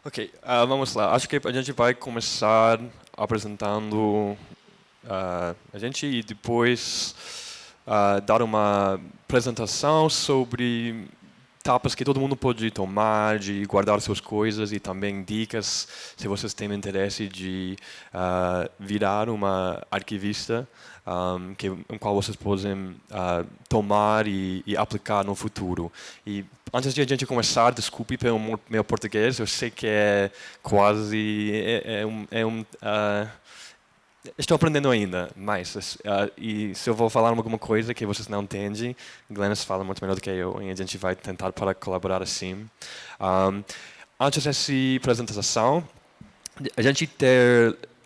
Ok, vamos lá. Acho que a gente vai começar apresentando a gente e depois dar uma apresentação sobre etapas que todo mundo pode tomar de guardar suas coisas e também dicas se vocês têm interesse de virar uma arquivista em qual vocês podem tomar e aplicar no futuro. E antes de a gente começar, desculpe pelo meu português, eu sei que é quase estou aprendendo ainda, mas e se eu vou falar alguma coisa que vocês não entendem, Glennis fala muito melhor do que eu e a gente vai tentar para colaborar assim. Antes dessa apresentação, a gente tem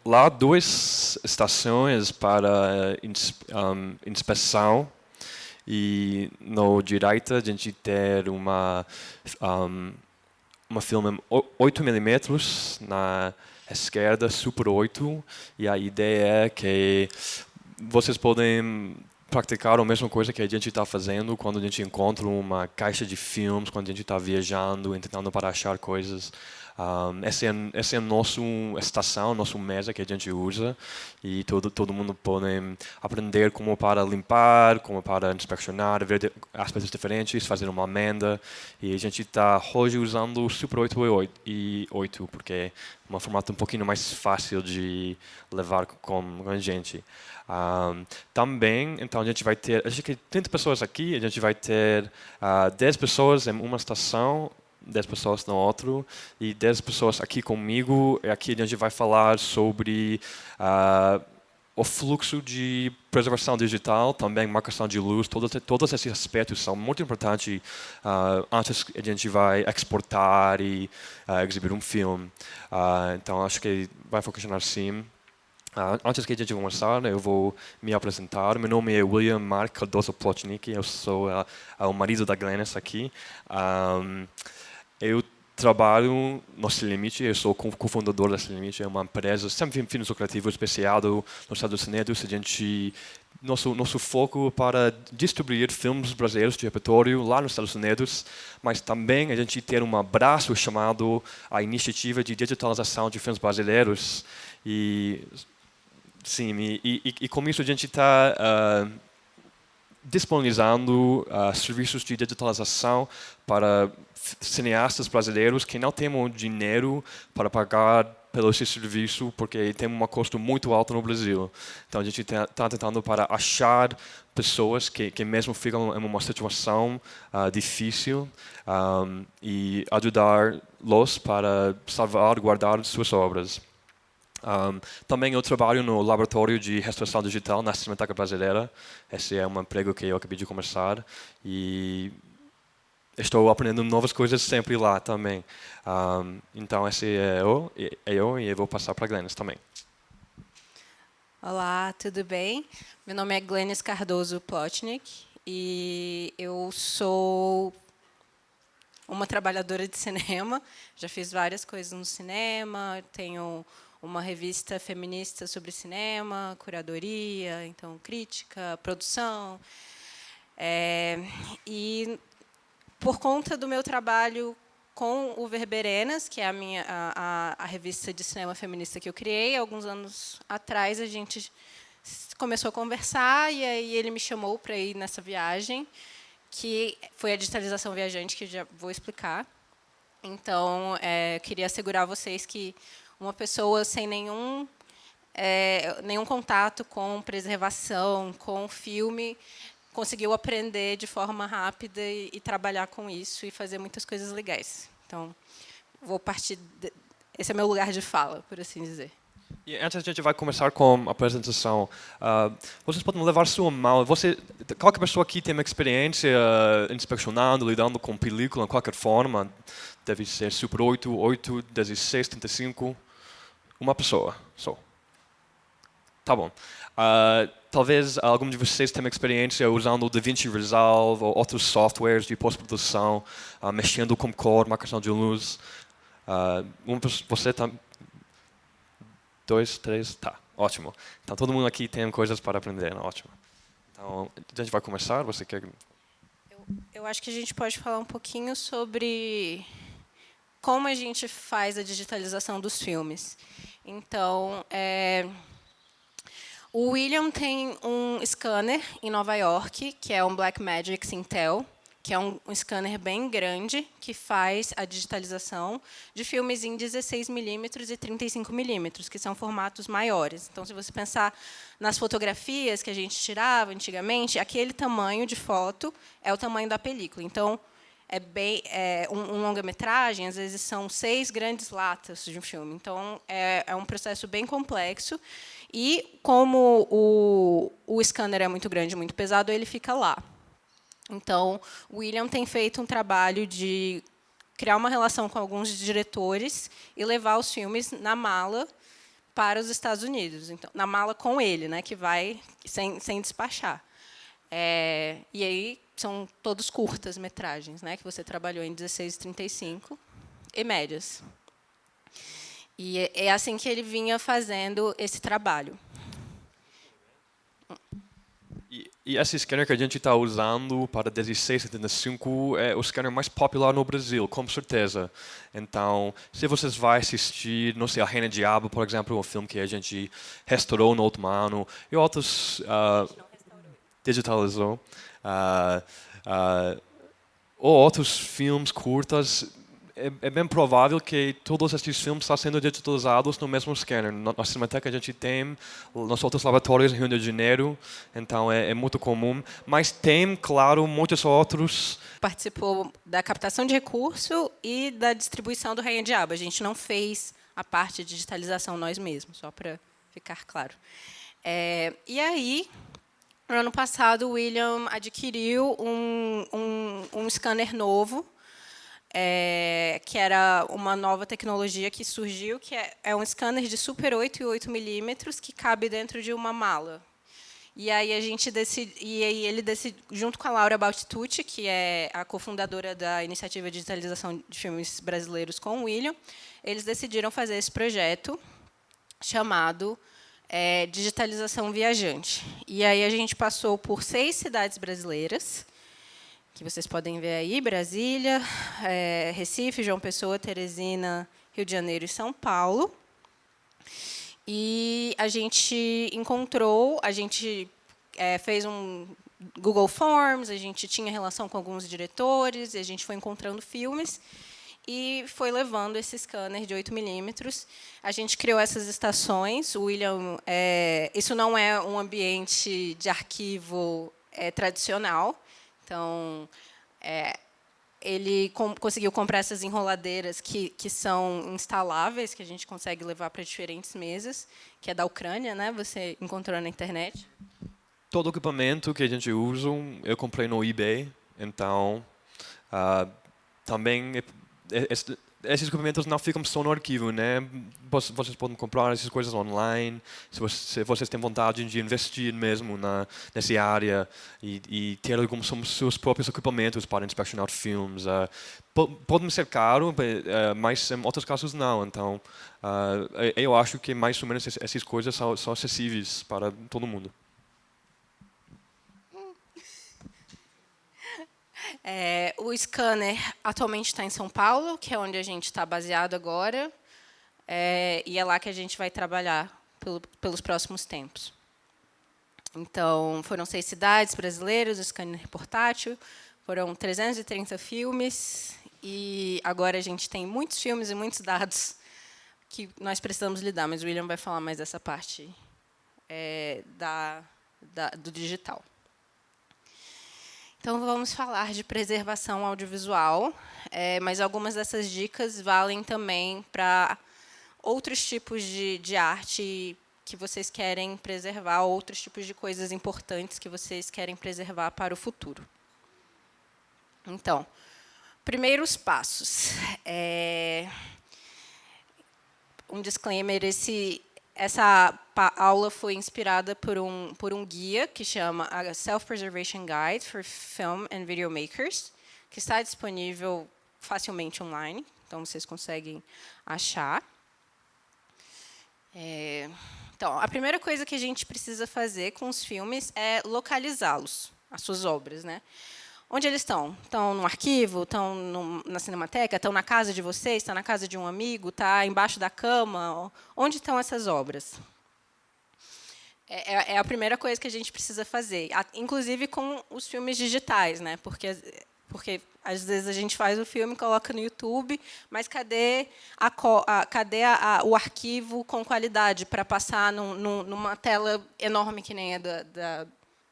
lá duas estações para inspeção e no direita a gente tem uma filme 8mm na esquerda, Super 8, e a ideia é que vocês podem praticar a mesma coisa que a gente está fazendo quando a gente encontra uma caixa de filmes, quando a gente está viajando, tentando para achar coisas. Essa é a nossa estação, nossa mesa que a gente usa e todo mundo pode aprender como para limpar, como para inspecionar, ver aspectos diferentes, fazer uma amenda. E a gente está hoje usando o Super 8 e 8 porque é um formato um pouquinho mais fácil de levar com a gente. Também, então a gente vai ter, acho que 30 pessoas aqui, a gente vai ter 10 pessoas em uma estação, 10 pessoas no outro e 10 pessoas aqui comigo. E aqui a gente vai falar sobre o fluxo de preservação digital, também marcação de luz, todos esses aspectos são muito importantes antes que a gente vai exportar e exibir um filme. Então acho que vai funcionar assim. Antes que a gente começar, eu vou me apresentar. Meu nome é William Mark Cardoso Plotnik, eu sou o marido da Glennis aqui. Eu trabalho no Sem Limite, eu sou cofundador da Sem Limite, é uma empresa sem fins lucrativos especializada nos Estados Unidos. Nosso foco para distribuir filmes brasileiros de repertório lá nos Estados Unidos, mas também a gente tem um braço chamado a Iniciativa de Digitalização de Filmes Brasileiros. Sim, e com isso a gente está disponibilizando serviços de digitalização para cineastas brasileiros que não têm dinheiro para pagar pelo esse serviço porque tem um custo muito alto no Brasil. Então a gente está tentando para achar pessoas que mesmo ficam em uma situação difícil e ajudar-los para salvar, guardar suas obras. Também eu trabalho no Laboratório de Restauração Digital na Cinemateca Brasileira. Esse é um emprego que eu acabei de começar e estou aprendendo novas coisas sempre lá também. Então esse é eu e eu vou passar para a Glennis também. Olá, tudo bem? Meu nome é Glennis Cardoso Plotnik e eu sou uma trabalhadora de cinema. Já fiz várias coisas no cinema, tenho uma revista feminista sobre cinema, curadoria, então crítica, produção. E por conta do meu trabalho com o Verberenas, que é a revista de cinema feminista que eu criei, alguns anos atrás a gente começou a conversar e aí ele me chamou para ir nessa viagem, que foi a digitalização viajante, que eu já vou explicar. Então, queria assegurar a vocês que uma pessoa sem nenhum contato com preservação, com filme, conseguiu aprender de forma rápida e trabalhar com isso e fazer muitas coisas legais. Então, vou partir... Esse é meu lugar de fala, por assim dizer. E antes a gente vai começar com a apresentação. Vocês podem levar sua mão. Qualquer pessoa aqui tem uma experiência inspecionando, lidando com película, de qualquer forma. Deve ser Super 8, 8, 16, 35. Uma pessoa só. Tá bom. Talvez algum de vocês tenha experiência usando o DaVinci Resolve ou outros softwares de pós-produção, mexendo com cor, marcação de luz. Você tá... 2, 3, tá, ótimo. Então todo mundo aqui tem coisas para aprender, ótimo. Então a gente vai começar, você quer... Eu acho que a gente pode falar um pouquinho sobre como a gente faz a digitalização dos filmes. Então, o William tem um scanner em Nova York, que é um Blackmagic Intel, que é um scanner bem grande, que faz a digitalização de filmes em 16 milímetros e 35 milímetros, que são formatos maiores. Então, se você pensar nas fotografias que a gente tirava antigamente, aquele tamanho de foto é o tamanho da película. Então, um longa-metragem, às vezes, são 6 grandes latas de um filme. Então, é um processo bem complexo. E, como o scanner é muito grande, muito pesado, ele fica lá. Então, o William tem feito um trabalho de criar uma relação com alguns diretores e levar os filmes na mala para os Estados Unidos. Então, na mala com ele, né, que vai sem despachar. E aí são todos curtas-metragens, né, que você trabalhou em 16 e 35 e médias. E é assim que ele vinha fazendo esse trabalho. E esse scanner que a gente está usando para 1675 é o scanner mais popular no Brasil, com certeza. Então, se vocês vão assistir, não sei, A Reina Diabo, por exemplo, um filme que a gente restaurou no último ano, e outros digitalizou, ou outros filmes curtas, é bem provável que todos esses filmes estão sendo digitalizados no mesmo scanner. Na Cinemateca a gente tem, nos outros laboratórios em Rio de Janeiro, então é muito comum. Mas tem, claro, muitos outros. Participou da captação de recurso e da distribuição do Rainha Diabo. A gente não fez a parte de digitalização nós mesmos, só para ficar claro. E aí, no ano passado, o William adquiriu um scanner novo, que era uma nova tecnologia que surgiu, que é um scanner de Super 8 e 8 milímetros que cabe dentro de uma mala. E aí ele decidiu, junto com a Laura Bautitucci, que é a cofundadora da iniciativa de digitalização de filmes brasileiros com o William, eles decidiram fazer esse projeto chamado Digitalização Viajante. E aí a gente passou por 6 cidades brasileiras, que vocês podem ver aí: Brasília, Recife, João Pessoa, Teresina, Rio de Janeiro e São Paulo. E a gente fez um Google Forms, a gente tinha relação com alguns diretores, e a gente foi encontrando filmes e foi levando esse scanner de 8 milímetros. A gente criou essas estações. O William, isso não é um ambiente de arquivo tradicional. Então, ele conseguiu comprar essas enroladeiras que são instaláveis, que a gente consegue levar para diferentes mesas, que é da Ucrânia, né? Você encontrou na internet. Todo o equipamento que a gente usa, eu comprei no eBay. Então, também esses equipamentos não ficam só no arquivo, né? Vocês podem comprar essas coisas online, se vocês têm vontade de investir mesmo nessa área e ter como são seus próprios equipamentos para inspecionar filmes. Podem ser caros, mas em outros casos não. Então, eu acho que mais ou menos essas coisas são acessíveis para todo mundo. O scanner atualmente está em São Paulo, que é onde a gente está baseado agora, e é lá que a gente vai trabalhar pelos próximos tempos. Então, foram 6 cidades brasileiras, o scanner portátil, foram 330 filmes, e agora a gente tem muitos filmes e muitos dados que nós precisamos lidar, mas o William vai falar mais dessa parte do digital. Então, vamos falar de preservação audiovisual, mas algumas dessas dicas valem também para outros tipos de arte que vocês querem preservar, outros tipos de coisas importantes que vocês querem preservar para o futuro. Então, primeiros passos. Um disclaimer: essa aula foi inspirada por um guia que chama a Self-Preservation Guide for Film and Video Makers, que está disponível facilmente online, então vocês conseguem achar. Então, a primeira coisa que a gente precisa fazer com os filmes é localizá-los, as suas obras, né? Onde eles estão? Estão no arquivo? Estão na Cinemateca? Estão na casa de vocês? Está na casa de um amigo? Está embaixo da cama? Onde estão essas obras? É a primeira coisa que a gente precisa fazer, inclusive com os filmes digitais, né? Porque às vezes a gente faz o filme, coloca no YouTube, mas cadê o arquivo com qualidade para passar numa tela enorme que nem a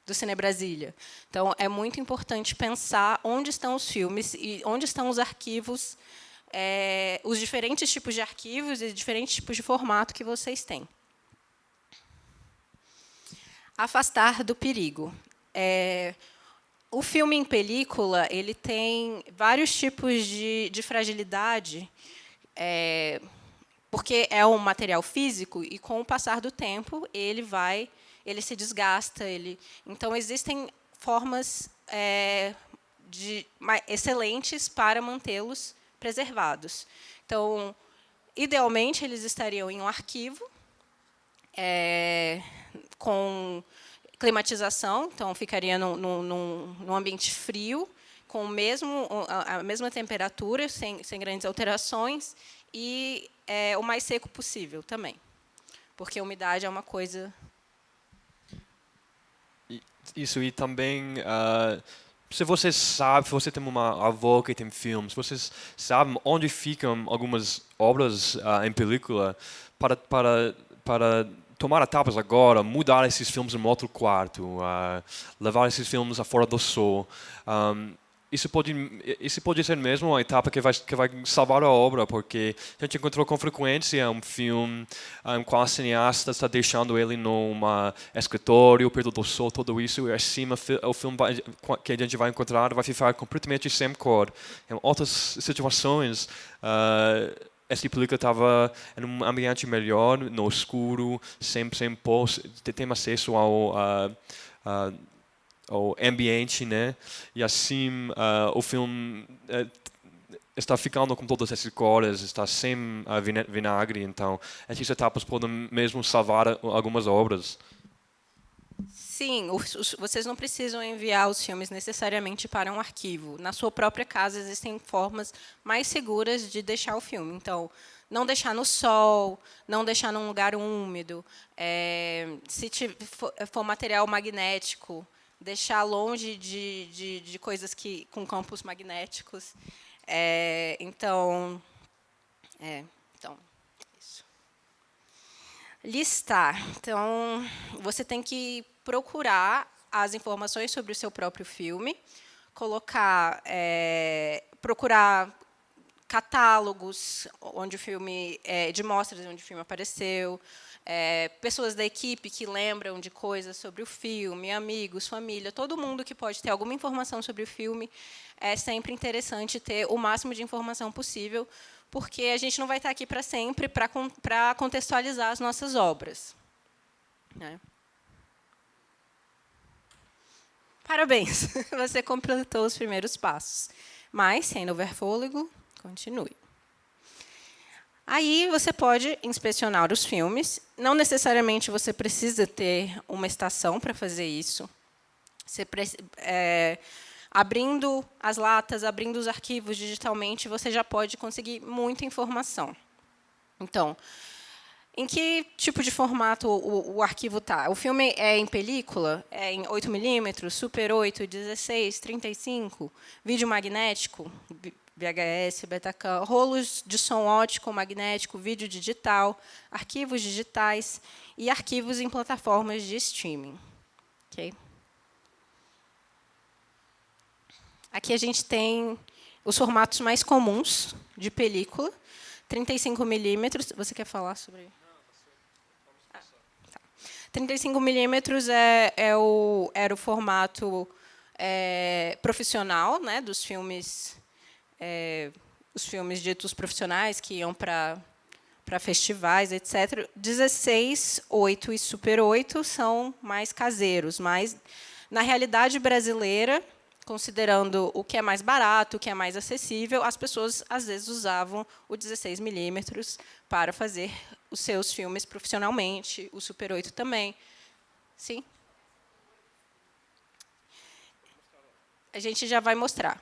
do Cine Brasília? Então, é muito importante pensar onde estão os filmes e onde estão os arquivos, os diferentes tipos de arquivos e diferentes tipos de formato que vocês têm. Afastar do perigo. O filme em película ele tem vários tipos de fragilidade, porque é um material físico e, com o passar do tempo, ele se desgasta. Então, existem formas excelentes para mantê-los preservados. Então, idealmente, eles estariam em um arquivo, com climatização, então ficaria num ambiente frio, com a mesma temperatura, sem grandes alterações, e o mais seco possível também, porque a umidade é uma coisa... Isso, e também, se você sabe, se você tem uma avó que tem filmes, vocês sabem onde ficam algumas obras em película para tomar etapas agora, mudar esses filmes em um outro quarto, levar esses filmes a fora do sol. Isso pode ser mesmo uma etapa que vai salvar a obra, porque a gente encontrou com frequência um filme em qual a cineasta está deixando ele num escritório, perto do sol, tudo isso, e acima o filme que a gente vai encontrar vai ficar completamente sem cor. Em outras situações, essa película estava em um ambiente melhor, no escuro, sem pós, tem acesso ao ambiente, né? E assim o filme está ficando com todas essas cores, está sem vinagre, então essas etapas podem mesmo salvar algumas obras. Sim, vocês não precisam enviar os filmes necessariamente para um arquivo. Na sua própria casa existem formas mais seguras de deixar o filme. Então, não deixar no sol, não deixar num lugar úmido. Se for material magnético, deixar longe de coisas com campos magnéticos. Então, isso. Listar. Então, você tem que procurar as informações sobre o seu próprio filme, procurar catálogos onde o filme, de mostras onde o filme apareceu, pessoas da equipe que lembram de coisas sobre o filme, amigos, família, todo mundo que pode ter alguma informação sobre o filme. É sempre interessante ter o máximo de informação possível, porque a gente não vai estar aqui para sempre para contextualizar as nossas obras, né? Parabéns, você completou os primeiros passos. Mas, se ainda houver fôlego, continue. Aí você pode inspecionar os filmes. Não necessariamente você precisa ter uma estação para fazer isso. Abrindo as latas, abrindo os arquivos digitalmente, você já pode conseguir muita informação. Então, em que tipo de formato o arquivo está? O filme é em película? É em 8mm, Super 8, 16, 35, vídeo magnético, VHS, Betacam, rolos de som óptico magnético, vídeo digital, arquivos digitais e arquivos em plataformas de streaming. Okay? Aqui a gente tem os formatos mais comuns de película. 35mm. Você quer falar sobre... 35mm era o formato profissional, né, dos filmes, os filmes ditos profissionais que iam para festivais, etc. 16, 8 e Super 8 são mais caseiros, mas, na realidade brasileira, considerando o que é mais barato, o que é mais acessível, as pessoas, às vezes, usavam o 16mm para fazer os seus filmes profissionalmente, o Super 8 também. Sim? A gente já vai mostrar.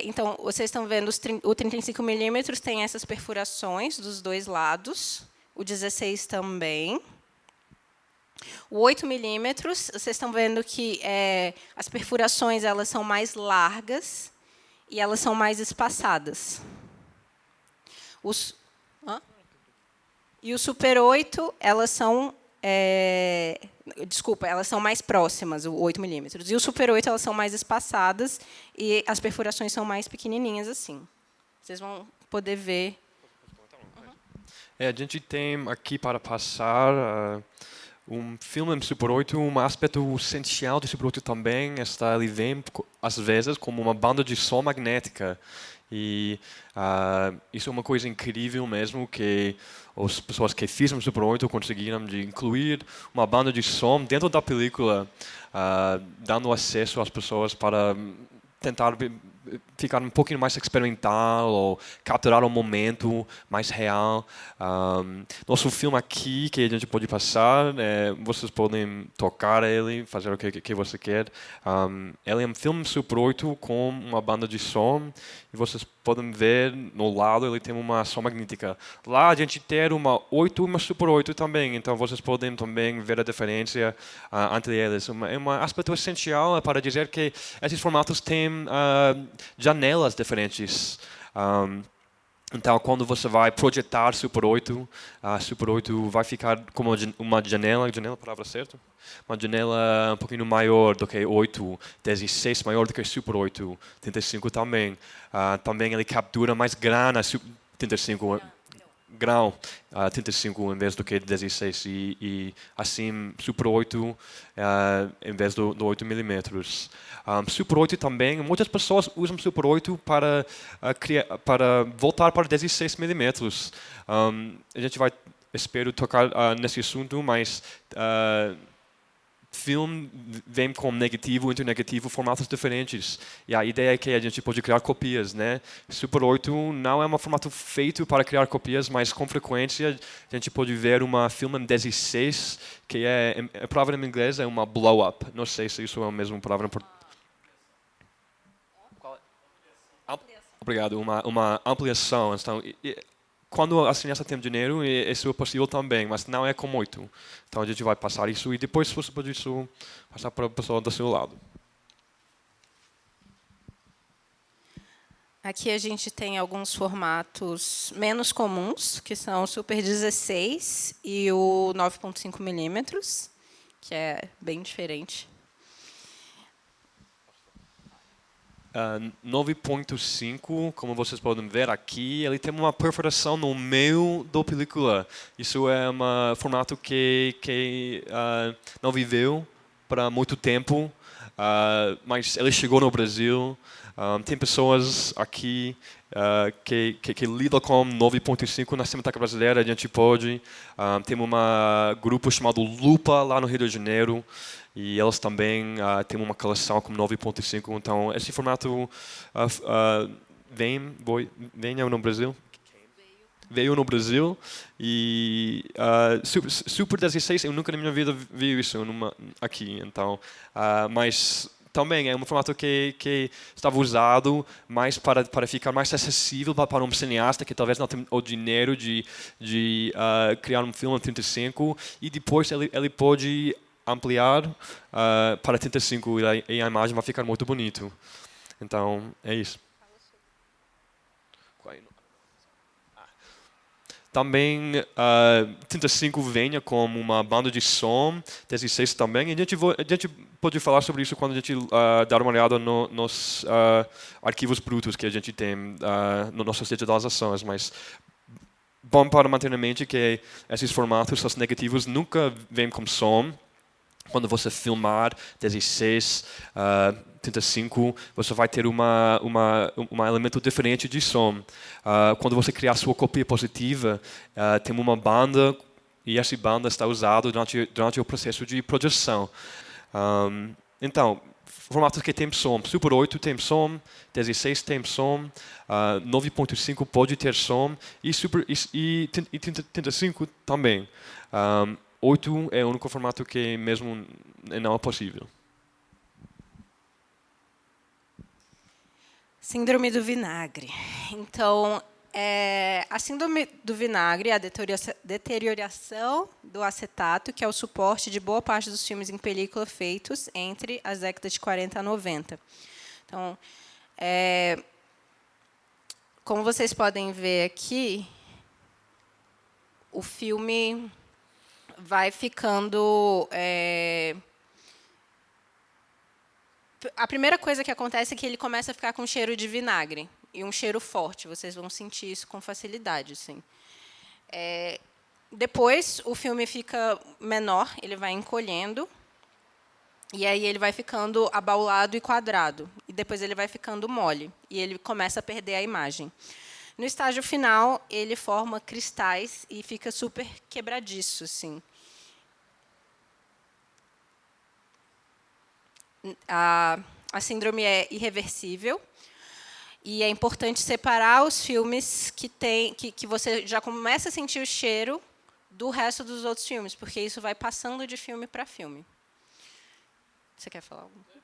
Então, vocês estão vendo o 35 milímetros tem essas perfurações dos dois lados, o 16 também. O 8 milímetros, vocês estão vendo que as perfurações elas são mais largas e elas são mais espaçadas. E o Super 8, elas são... desculpa, elas são mais próximas, o 8 milímetros. E o Super 8, elas são mais espaçadas e as perfurações são mais pequenininhas assim. Vocês vão poder ver. A gente tem aqui para passar um filme Super 8, um aspecto essencial de Super 8 também está, ele vem às vezes como uma banda de som magnética. E isso é uma coisa incrível mesmo, que as pessoas que fizeram Super 8 conseguiram de incluir uma banda de som dentro da película, dando acesso às pessoas para tentar ficar um pouquinho mais experimental ou capturar um momento mais real. Nosso filme aqui, que a gente pode passar, vocês podem tocar ele, fazer o que você quer. Ele é um filme Super 8 com uma banda de som e vocês podem ver no lado ele tem uma som magnética. Lá a gente tem uma 8 e uma Super 8 também, então vocês podem também ver a diferença entre eles. É um aspecto essencial para dizer que esses formatos têm janelas diferentes. Então, quando você vai projetar Super 8, a Super 8 vai ficar como uma janela, palavra certa? Uma janela um pouquinho maior do que 8, 16 maior do que Super 8, 35 também. Também ele captura mais grana, 35 grau, 35 em vez do que 16 e assim Super 8 em vez do 8 milímetros. Super 8 também, muitas pessoas usam Super 8 para voltar para 16 milímetros. A gente vai, espero, tocar nesse assunto, mas filme vem com negativo, internegativo, formatos diferentes. E a ideia é que a gente pode criar copias, né? Super 8 não é um formato feito para criar copias, mas com frequência a gente pode ver uma filme em 16, que a palavra em inglês é uma blow-up. Não sei se isso é a mesma palavra em português. Obrigado. Uma ampliação. Então, quando a cineasta tem dinheiro, isso é possível também, mas não é com muito. Então a gente vai passar isso e depois você pode isso passar para a pessoa do seu lado. Aqui a gente tem alguns formatos menos comuns, que são o Super 16 e o 9.5 milímetros, que é bem diferente. 9.5, como vocês podem ver aqui, ele tem uma perfuração no meio da película. Isso é um formato que não viveu para muito tempo, mas ele chegou no Brasil. Tem pessoas aqui que lidam com 9.5 na Cinemateca Brasileira. A gente pode. Tem um grupo chamado Lupa lá no Rio de Janeiro. E elas também têm uma coleção com 9.5. Então, esse formato vem no Brasil. Veio no Brasil. E Super 16, eu nunca na minha vida vi isso aqui. Então, mas também é um formato que estava usado mais para ficar mais acessível para um cineasta que talvez não tenha o dinheiro de criar um filme em 35 e depois ele pode ampliar para 35 e a imagem vai ficar muito bonito. Então, é isso. Também 35 venha como uma banda de som, 16 também. E a gente pode falar sobre isso quando a gente dar uma olhada nos arquivos brutos que a gente tem no nosso site das ações. Mas bom para manter na mente que esses formatos, os negativos, nunca vêm com som. Quando você filmar 16, 35, você vai ter um elemento diferente de som. Quando você criar sua cópia positiva, tem uma banda e essa banda está usada durante o processo de projeção. Então, formatos que tem som, Super 8 tem som, 16 tem som, 9.5 pode ter som e 35 também. 8 é o único formato que mesmo não é possível. Síndrome do vinagre. Então, a síndrome do vinagre é a deterioração do acetato, que é o suporte de boa parte dos filmes em película feitos entre as décadas de 40 a 90. Então, como vocês podem ver aqui, o filme vai ficando... A primeira coisa que acontece é que ele começa a ficar com cheiro de vinagre, e um cheiro forte. Vocês vão sentir isso com facilidade. Assim. Depois, o filme fica menor, ele vai encolhendo, e aí ele vai ficando abaulado e quadrado. E depois ele vai ficando mole, e ele começa a perder a imagem. No estágio final, ele forma cristais e fica super quebradiço. Assim. A síndrome é irreversível. E é importante separar os filmes que você já começa a sentir o cheiro do resto dos outros filmes, porque isso vai passando de filme para filme. Você quer falar alguma coisa?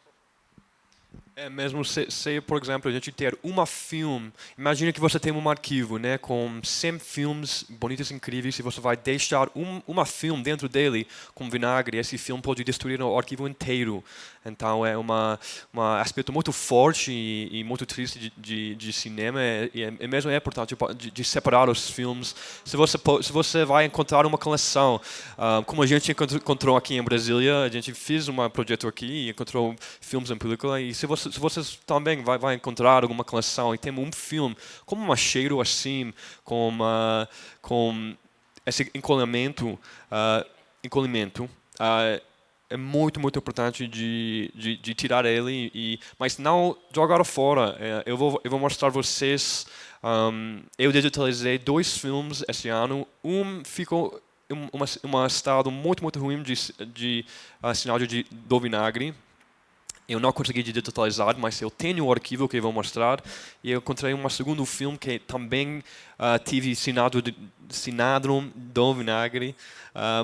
Mesmo se, por exemplo, a gente ter uma filme, imagina que você tem um arquivo, né, com 100 filmes bonitos e incríveis, e você vai deixar uma filme dentro dele com vinagre, esse filme pode destruir o arquivo inteiro. Então é um aspecto muito forte e muito triste de cinema, e mesmo é importante de separar os filmes. Se você vai encontrar uma coleção, como a gente encontrou aqui em Brasília, a gente fez um projeto aqui e encontrou filmes em película, e se vocês também vai encontrar alguma coleção e tem um filme com um cheiro assim, com esse encolhimento, é muito importante de tirar ele, mas não jogar fora. Eu vou mostrar vocês. Eu digitalizei 2 filmes esse ano. Um ficou em um estado muito ruim de sinal do vinagre. Eu não consegui digitalizar, mas eu tenho o arquivo que eu vou mostrar. E eu encontrei um segundo filme que também tive síndrome do vinagre,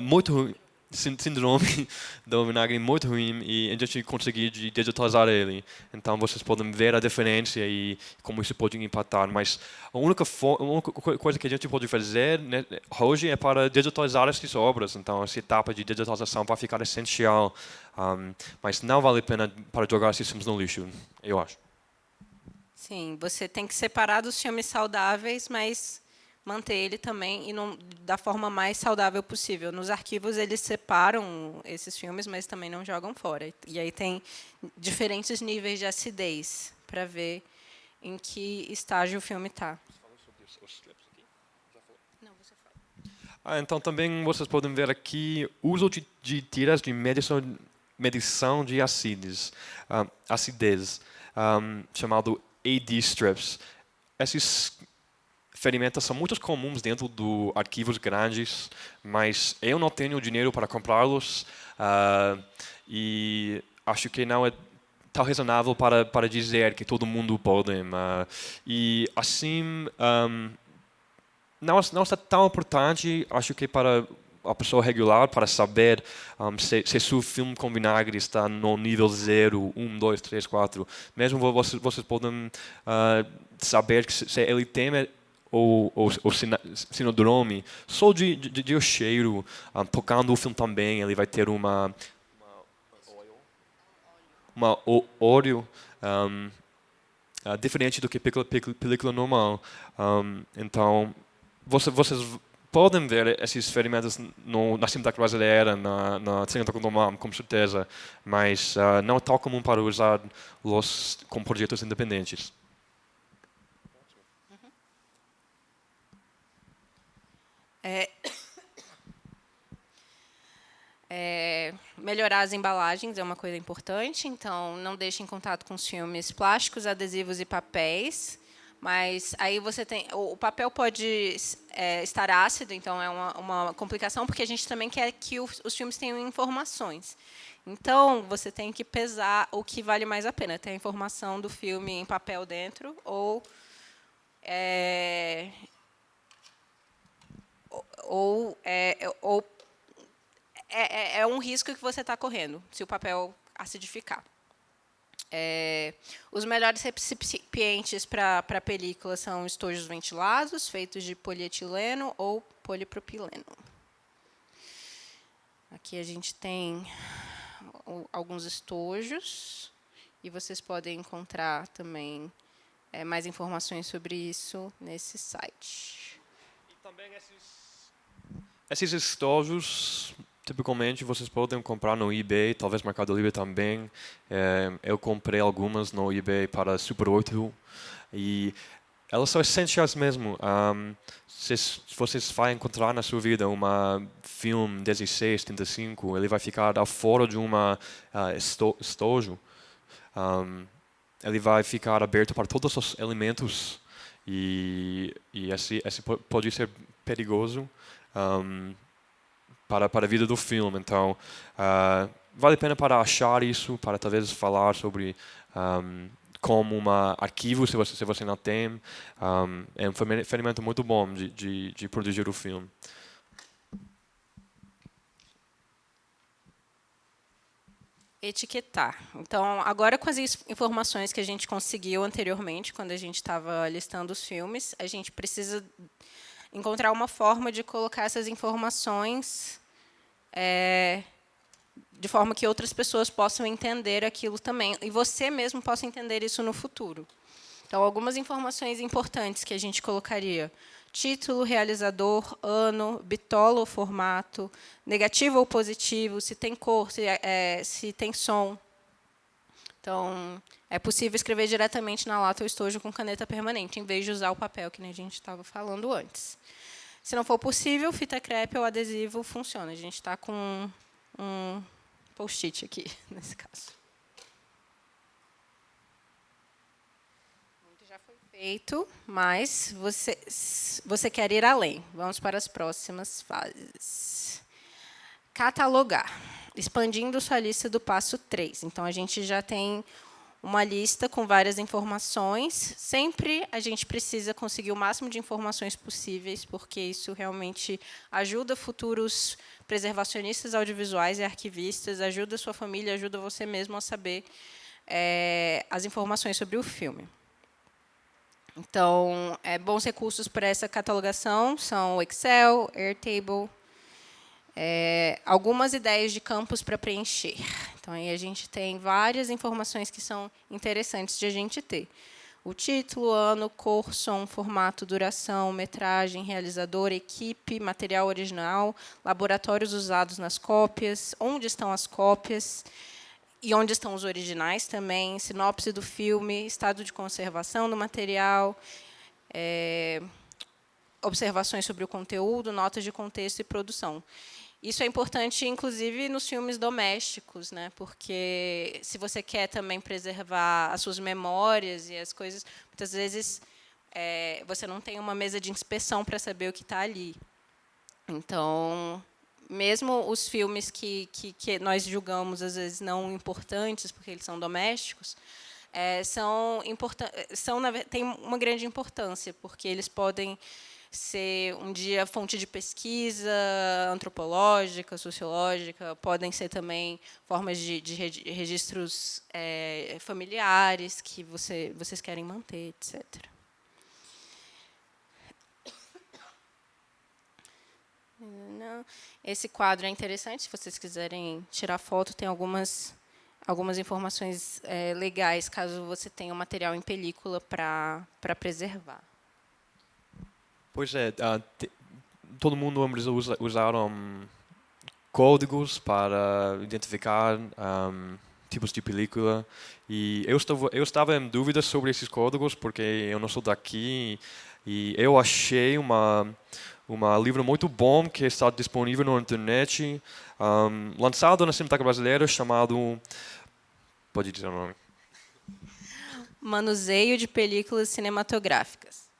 muito ruim. Síndrome do vinagre muito ruim, e a gente conseguiu digitalizar ele. Então vocês podem ver a diferença e como isso pode impactar. Mas a única coisa que a gente pode fazer, né, hoje é para digitalizar essas obras. Então essa etapa de digitalização vai ficar essencial. Mas não vale a pena para jogar esses filmes no lixo, eu acho. Sim, você tem que separar dos filmes saudáveis, mas manter ele também da forma mais saudável possível. Nos arquivos, eles separam esses filmes, mas também não jogam fora. E aí tem diferentes níveis de acidez para ver em que estágio o filme está. Não, você fala. Então também vocês podem ver aqui o uso de tiras de medição de acidez, chamado AD strips. Esses ferramentas são muito comuns dentro de arquivos grandes, mas eu não tenho dinheiro para comprá-los, e acho que não é tão razonável para dizer que todo mundo pode. E assim, não está tão importante, acho que para a pessoa regular, para saber se seu filme com vinagre está no nível 0, 1, 2, 3, 4. Mesmo vocês podem saber que se ele tem o síndrome, só de o cheiro, tocando o filme também, ele vai ter uma óleo diferente do que película normal. Então, vocês podem ver essas ferramentas na Cinemateca Brasileira, na Cinemateca do MAM, com certeza, mas não é tão comum para usá-los com projetos independentes. Melhorar as embalagens é uma coisa importante, então não deixe em contato com os filmes plásticos, adesivos e papéis. Mas aí você tem, o papel pode estar ácido, então é uma complicação, porque a gente também quer que os filmes tenham informações. Então você tem que pesar o que vale mais a pena, ter a informação do filme em papel dentro ou é um risco que você está correndo, se o papel acidificar. Os melhores recipientes para a película são estojos ventilados, feitos de polietileno ou polipropileno. Aqui a gente tem alguns estojos, e vocês podem encontrar também mais informações sobre isso nesse site. E também esses estojos, tipicamente, vocês podem comprar no eBay, talvez Mercado Livre também. Eu comprei algumas no eBay para Super 8 e elas são essenciais mesmo. Se vocês vão encontrar na sua vida um filme 16:35, ele vai ficar fora de uma estojo. Ele vai ficar aberto para todos os elementos e esse pode ser perigoso para a vida do filme. Então, vale a pena para achar isso, para talvez falar sobre como um arquivo, se você não tem. É uma ferramenta muito bom de produzir o filme. Etiquetar. Então, agora com as informações que a gente conseguiu anteriormente, quando a gente estava listando os filmes, a gente precisa encontrar uma forma de colocar essas informações de forma que outras pessoas possam entender aquilo também, e você mesmo possa entender isso no futuro. Então, algumas informações importantes que a gente colocaria: título, realizador, ano, bitola ou formato, negativo ou positivo, se tem cor, se tem som. Então, é possível escrever diretamente na lata ou estojo com caneta permanente, em vez de usar o papel, que nem a gente estava falando antes. Se não for possível, fita crepe ou adesivo funciona. A gente está com um post-it aqui, nesse caso. Já foi feito, mas você quer ir além. Vamos para as próximas fases. Catalogar. Expandindo sua lista do passo 3. Então, a gente já tem uma lista com várias informações. Sempre a gente precisa conseguir o máximo de informações possíveis, porque isso realmente ajuda futuros preservacionistas audiovisuais e arquivistas, ajuda a sua família, ajuda você mesmo a saber as informações sobre o filme. Então, bons recursos para essa catalogação são o Excel, Airtable, algumas ideias de campos para preencher. Então, aí a gente tem várias informações que são interessantes de a gente ter. O título, ano, cor, som, formato, duração, metragem, realizador, equipe, material original, laboratórios usados nas cópias, onde estão as cópias e onde estão os originais também, sinopse do filme, estado de conservação do material, observações sobre o conteúdo, notas de contexto e produção. Isso é importante, inclusive, nos filmes domésticos, né? Porque se você quer também preservar as suas memórias e as coisas, muitas vezes você não tem uma mesa de inspeção para saber o que está ali. Então, mesmo os filmes que nós julgamos, às vezes, não importantes, porque eles são domésticos, têm uma grande importância, porque eles podem ser um dia fonte de pesquisa antropológica, sociológica, podem ser também formas de registros familiares que vocês querem manter, etc. Esse quadro é interessante, se vocês quiserem tirar foto, tem algumas informações legais, caso você tenha um material em película para preservar. Pois todo mundo usaram códigos para identificar tipos de película, e eu estava em dúvida sobre esses códigos porque eu não sou daqui, e eu achei um livro muito bom que está disponível na internet, lançado na Cinemateca Brasileira, chamado... Pode dizer o nome. Manuseio de películas cinematográficas.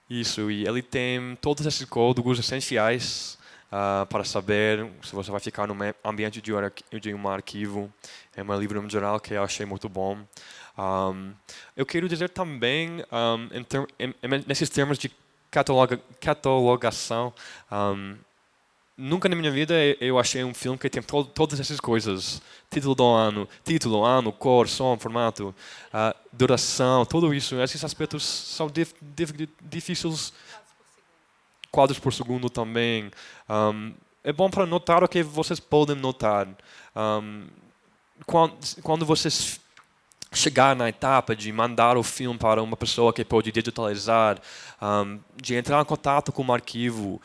Isso, e ele tem todos esses códigos essenciais para saber se você vai ficar no ambiente de um arquivo. É um livro em geral que eu achei muito bom. Eu quero dizer também, nesses termos de catalogação, nunca na minha vida eu achei um filme que tem todas essas coisas. Título, ano, cor, som, formato, duração, tudo isso. Esses aspectos são difíceis. Quadros por segundo também. É bom para notar o que vocês podem notar. Quando vocês chegar na etapa de mandar o filme para uma pessoa que pode digitalizar, de entrar em contato com o arquivo,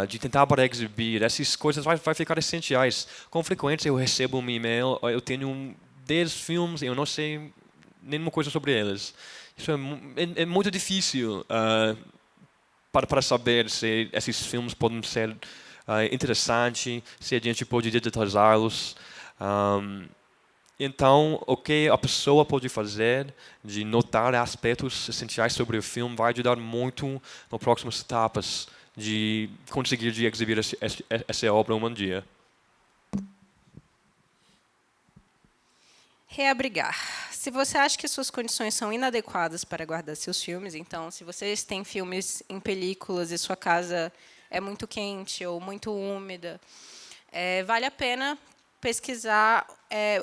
de tentar para exibir, essas coisas vai ficar essenciais. Com frequência eu recebo um e-mail, eu tenho 10 filmes e eu não sei nenhuma coisa sobre eles. Isso é muito difícil para saber se esses filmes podem ser interessantes, se a gente pode digitalizá-los. Então, o que a pessoa pode fazer de notar aspectos essenciais sobre o filme vai ajudar muito nas próximas etapas de conseguir exibir essa obra um dia. Reabrigar. Se você acha que suas condições são inadequadas para guardar seus filmes, então, se vocês têm filmes em películas e sua casa é muito quente ou muito úmida, vale a pena pesquisar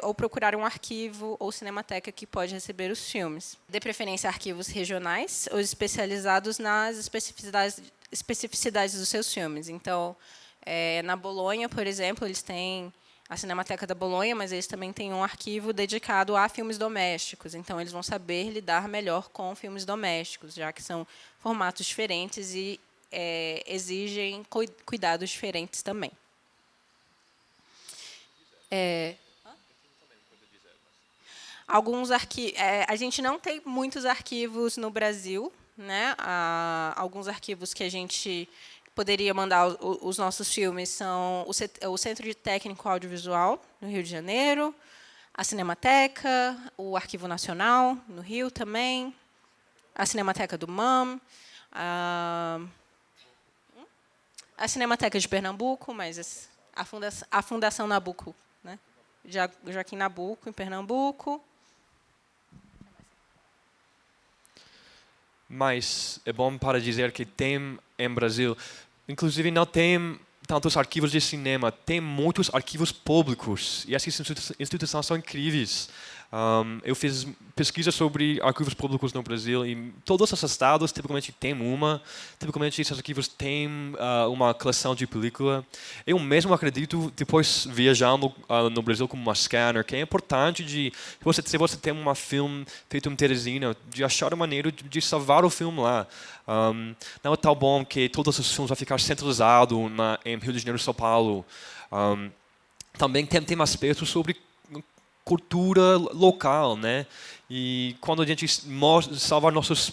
ou procurar um arquivo ou cinemateca que pode receber os filmes. De preferência, arquivos regionais ou especializados nas especificidades dos seus filmes. Então, na Bolonha, por exemplo, eles têm a Cinemateca da Bolonha, mas eles também têm um arquivo dedicado a filmes domésticos. Então, eles vão saber lidar melhor com filmes domésticos, já que são formatos diferentes e exigem cuidados diferentes também. Alguns arquivos. A gente não tem muitos arquivos no Brasil, né? Alguns arquivos que a gente poderia mandar os nossos filmes são o Centro de Técnico Audiovisual, no Rio de Janeiro, a Cinemateca, o Arquivo Nacional, no Rio também, a Cinemateca do MAM, a Cinemateca de Pernambuco, mas a Fundação Nabuco, né? Joaquim Nabuco, em Pernambuco. Mas é bom para dizer que tem em Brasil, inclusive não tem tantos arquivos de cinema, tem muitos arquivos públicos e essas instituições são incríveis. Eu fiz pesquisa sobre arquivos públicos no Brasil e todos os estados tipicamente têm tipicamente esses arquivos têm uma coleção de película. Eu mesmo acredito, depois viajando no Brasil como uma scanner, que é importante se você tem um filme feito em Teresina, de achar uma maneira de salvar o filme lá. Não é tão bom que todos os filmes vão ficar centralizados em Rio de Janeiro e São Paulo. Também tem aspectos sobre cultura local, né? E quando a gente salvar nossas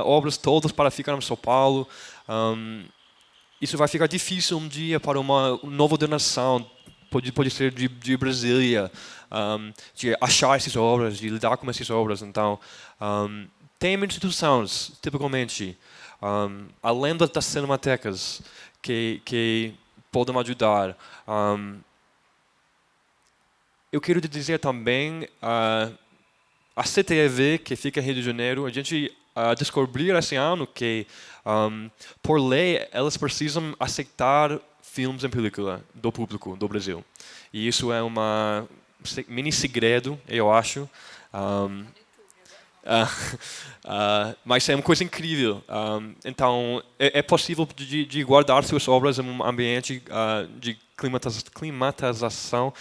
obras todas para ficar em São Paulo, isso vai ficar difícil um dia para uma nova donação, pode ser de Brasília, de achar essas obras, de lidar com essas obras. Então, tem instituições, tipicamente, além das cinematecas, que podem ajudar. Eu quero dizer também, a CTV, que fica em Rio de Janeiro, a gente descobriu esse ano que, por lei, elas precisam aceitar filmes em película do público do Brasil. E isso é um mini segredo, eu acho. Mas é uma coisa incrível. Então, é possível de guardar suas obras em um ambiente de climatização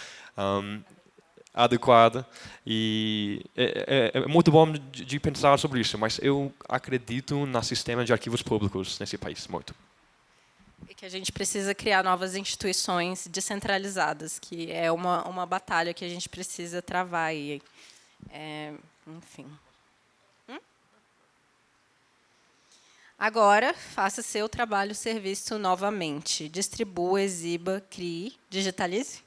adequada e é muito bom de pensar sobre isso, mas eu acredito no sistema de arquivos públicos nesse país muito. E que a gente precisa criar novas instituições descentralizadas, que é uma batalha que a gente precisa travar aí. Enfim. Agora, faça seu trabalho ser visto novamente. Distribua, exiba, crie, digitalize.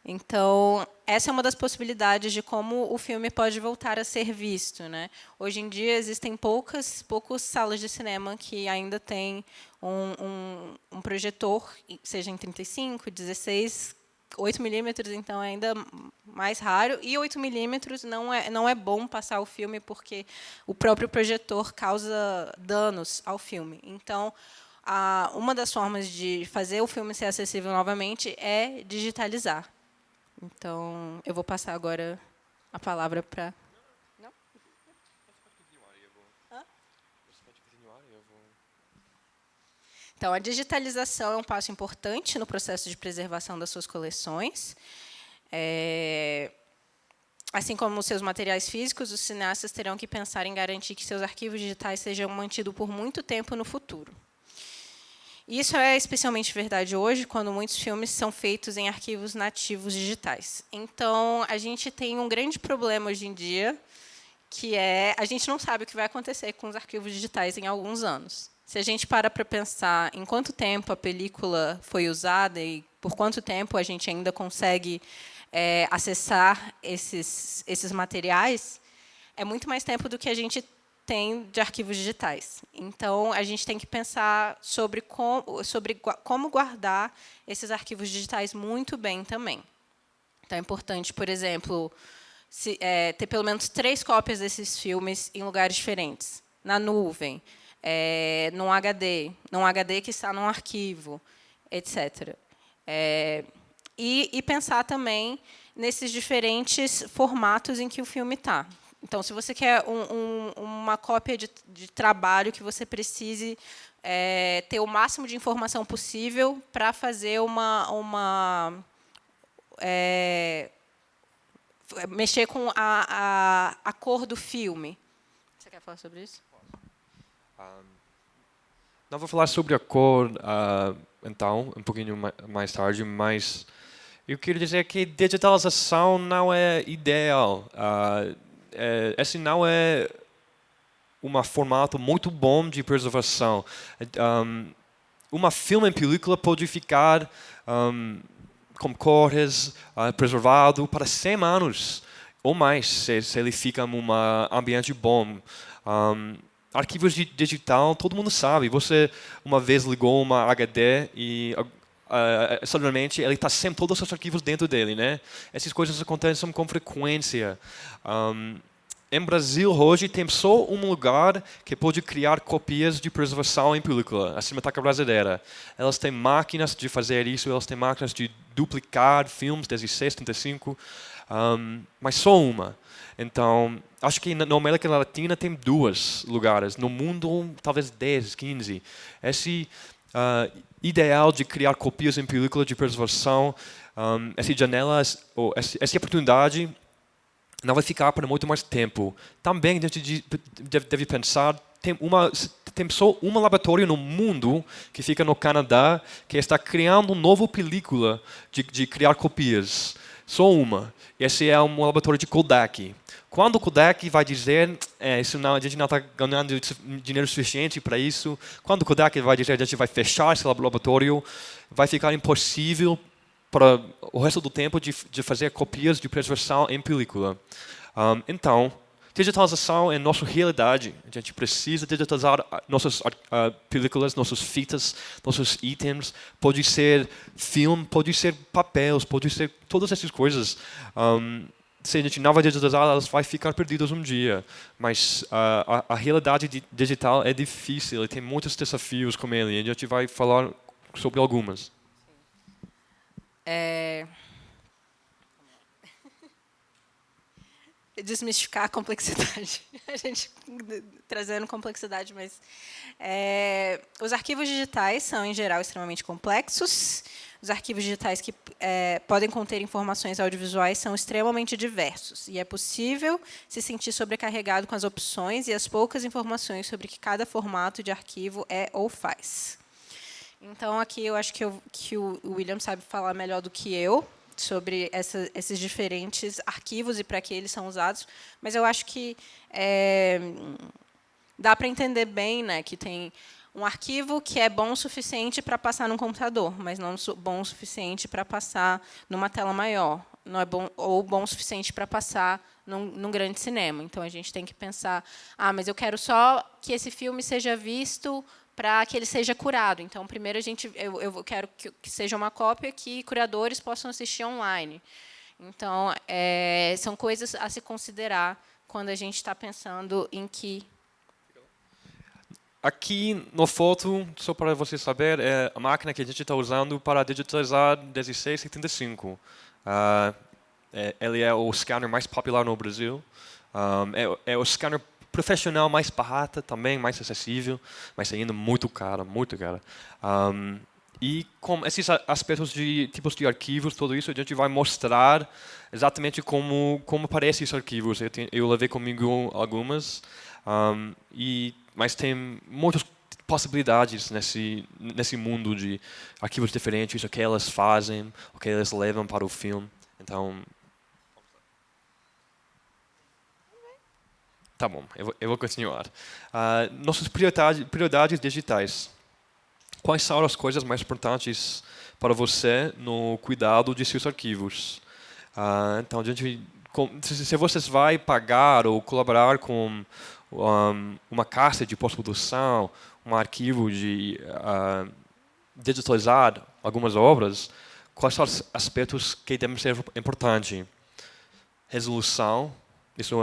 Então, essa é uma das possibilidades de como o filme pode voltar a ser visto, né? Hoje em dia, existem poucas salas de cinema que ainda têm um projetor, seja em 35, 16, 8 milímetros, então é ainda mais raro. E 8 milímetros não é bom passar o filme porque o próprio projetor causa danos ao filme. Então, uma das formas de fazer o filme ser acessível novamente é digitalizar. Então, eu vou passar agora a palavra para... Então, a digitalização é um passo importante no processo de preservação das suas coleções. Assim como os seus materiais físicos, os cineastas terão que pensar em garantir que seus arquivos digitais sejam mantidos por muito tempo no futuro. Isso é especialmente verdade hoje, quando muitos filmes são feitos em arquivos nativos digitais. Então, a gente tem um grande problema hoje em dia, que é a gente não sabe o que vai acontecer com os arquivos digitais em alguns anos. Se a gente para pensar em quanto tempo a película foi usada e por quanto tempo a gente ainda consegue acessar esses materiais, é muito mais tempo do que a gente tem de arquivos digitais. Então, a gente tem que pensar sobre como guardar esses arquivos digitais muito bem também. Então, é importante, por exemplo, ter pelo menos 3 cópias desses filmes em lugares diferentes, na nuvem, num HD que está num arquivo, etc. E pensar também nesses diferentes formatos em que o filme está. Então, se você quer uma cópia de trabalho que você precise ter o máximo de informação possível para fazer mexer com a cor do filme. Você quer falar sobre isso? Não vou falar sobre a cor, então, um pouquinho mais tarde, mas eu quero dizer que digitalização não é ideal. Esse não é um formato muito bom de preservação. Filme em película pode ficar com cores preservado para 100 anos ou mais, se ele fica em um ambiente bom. Arquivos digital, todo mundo sabe. Você uma vez ligou uma HD e suddenly ele está sempre todos os arquivos dentro dele, né? Essas coisas acontecem com frequência. Em Brasil hoje tem só um lugar que pode criar cópias de preservação em película, a Cinemateca Brasileira. Elas têm máquinas de fazer isso, elas têm máquinas de duplicar filmes 16, 35, mas só uma. Então, acho que na América Latina tem 2 lugares, no mundo talvez 10, 15. Esse ideal de criar cópias em película de preservação, essa janela, essa oportunidade não vai ficar por muito mais tempo. Também a gente deve pensar, tem só um laboratório no mundo que fica no Canadá que está criando uma nova película de criar cópias. Só uma. Esse é um laboratório de Kodak. Quando o Kodak vai dizer a gente não está ganhando dinheiro suficiente para isso, quando o Kodak vai dizer a gente vai fechar esse laboratório, vai ficar impossível para o resto do tempo de fazer cópias de preservação em película. Então, digitalização é nossa realidade. A gente precisa digitalizar nossas películas, nossas fitas, nossos itens. Pode ser filme, pode ser papéis, pode ser todas essas coisas. Se a gente não vai digitalizar, elas vão ficar perdidas um dia. Mas a realidade digital é difícil, e tem muitos desafios com ele. E a gente vai falar sobre algumas. Desmistificar a complexidade. A gente trazendo complexidade, mas os arquivos digitais são, em geral, extremamente complexos. Os arquivos digitais que podem conter informações audiovisuais são extremamente diversos, e é possível se sentir sobrecarregado com as opções e as poucas informações sobre que cada formato de arquivo é ou faz. Então, aqui eu acho que o William sabe falar melhor do que eu sobre esses diferentes arquivos e para que eles são usados, mas eu acho que dá para entender bem, né, que tem um arquivo que é bom o suficiente para passar num computador, mas não bom o suficiente para passar numa tela maior, não é bom ou bom o suficiente para passar num grande cinema. Então, a gente tem que pensar, mas eu quero só que esse filme seja visto para que ele seja curado. Então, primeiro eu quero que seja uma cópia que curadores possam assistir online. Então, são coisas a se considerar quando a gente está pensando em que... aqui no foto, só para você saber, é a máquina que a gente está usando para digitalizar 1675. Ele é o scanner mais popular no Brasil. É o scanner profissional mais barato também, mais acessível, mas ainda muito caro, muito caro. E com esses aspectos de tipos de arquivos, tudo isso, a gente vai mostrar exatamente como aparecem esses arquivos. Eu levei comigo algumas, mas tem muitas possibilidades nesse mundo de arquivos diferentes, o que elas fazem, o que elas levam para o filme. Então, tá bom, eu vou continuar. Nossas prioridades digitais. Quais são as coisas mais importantes para você no cuidado de seus arquivos? Então, se vocês vai pagar ou colaborar com uma casa de pós-produção, um arquivo de digitalizar algumas obras, quais são os aspectos que devem ser importantes? Resolução, isso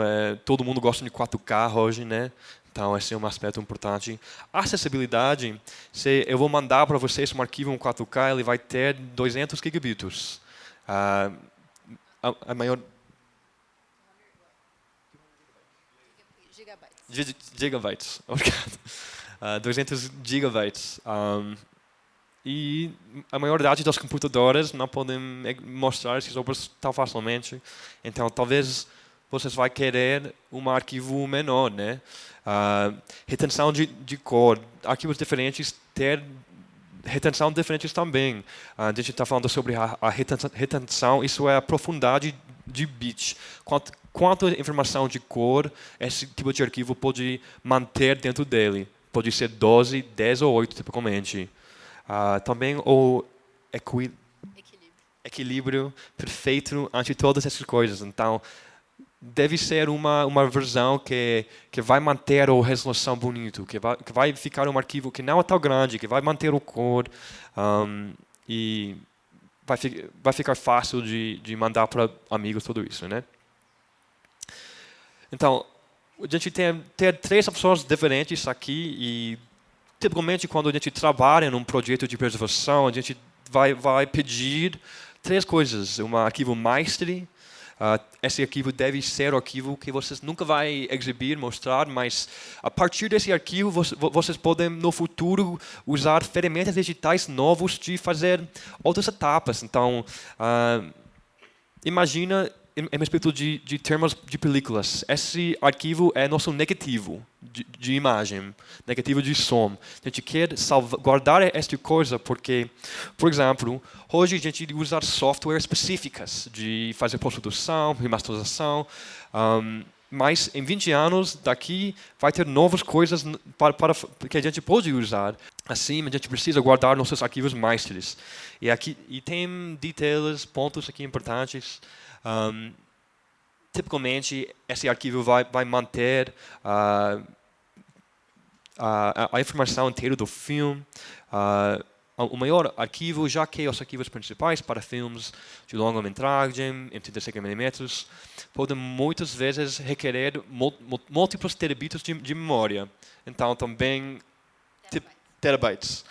todo mundo gosta de 4K hoje, né? Então, esse é um aspecto importante. Acessibilidade, se eu vou mandar para vocês um arquivo em 4K, ele vai ter 200 gigabits. A maior... Gigabytes, obrigado. 200 gigabytes. E a maioridade dos computadores não podem mostrar essas obras tão facilmente. Então, talvez vocês vão querer um arquivo menor, né? Retenção de cor, arquivos diferentes ter retenção diferentes também. A gente está falando sobre a retenção, isso é a profundidade de bit. Quanta informação de cor esse tipo de arquivo pode manter dentro dele. Pode ser 12, 10 ou 8, tipicamente. Também o equilíbrio perfeito entre todas essas coisas. Então, deve ser uma versão que vai manter a resolução bonito, que vai ficar um arquivo que não é tão grande, que vai manter o cor e vai ficar fácil de mandar para amigos, tudo isso, né? Então, a gente tem 3 opções diferentes aqui e tipicamente quando a gente trabalha num projeto de preservação, a gente vai pedir 3 coisas: um arquivo master. Esse arquivo deve ser o arquivo que vocês nunca vão exibir, mostrar, mas a partir desse arquivo vocês podem no futuro usar ferramentas digitais novas de fazer outras etapas. Então, imagina em respeito de termos de películas, esse arquivo é nosso negativo de imagem, negativo de som. A gente quer guardar esta coisa porque, por exemplo, hoje a gente usa softwares específicas de fazer pós-produção, remasterização, mas em 20 anos daqui vai ter novas coisas que a gente pode usar. Assim, a gente precisa guardar nossos arquivos masters. E tem details, pontos aqui importantes. Tipicamente, esse arquivo vai manter a informação inteira do filme. O maior arquivo, já que os arquivos principais para filmes de longa-metragem, em 35mm, podem muitas vezes requerer múltiplos terabits de memória. Então, também terabytes.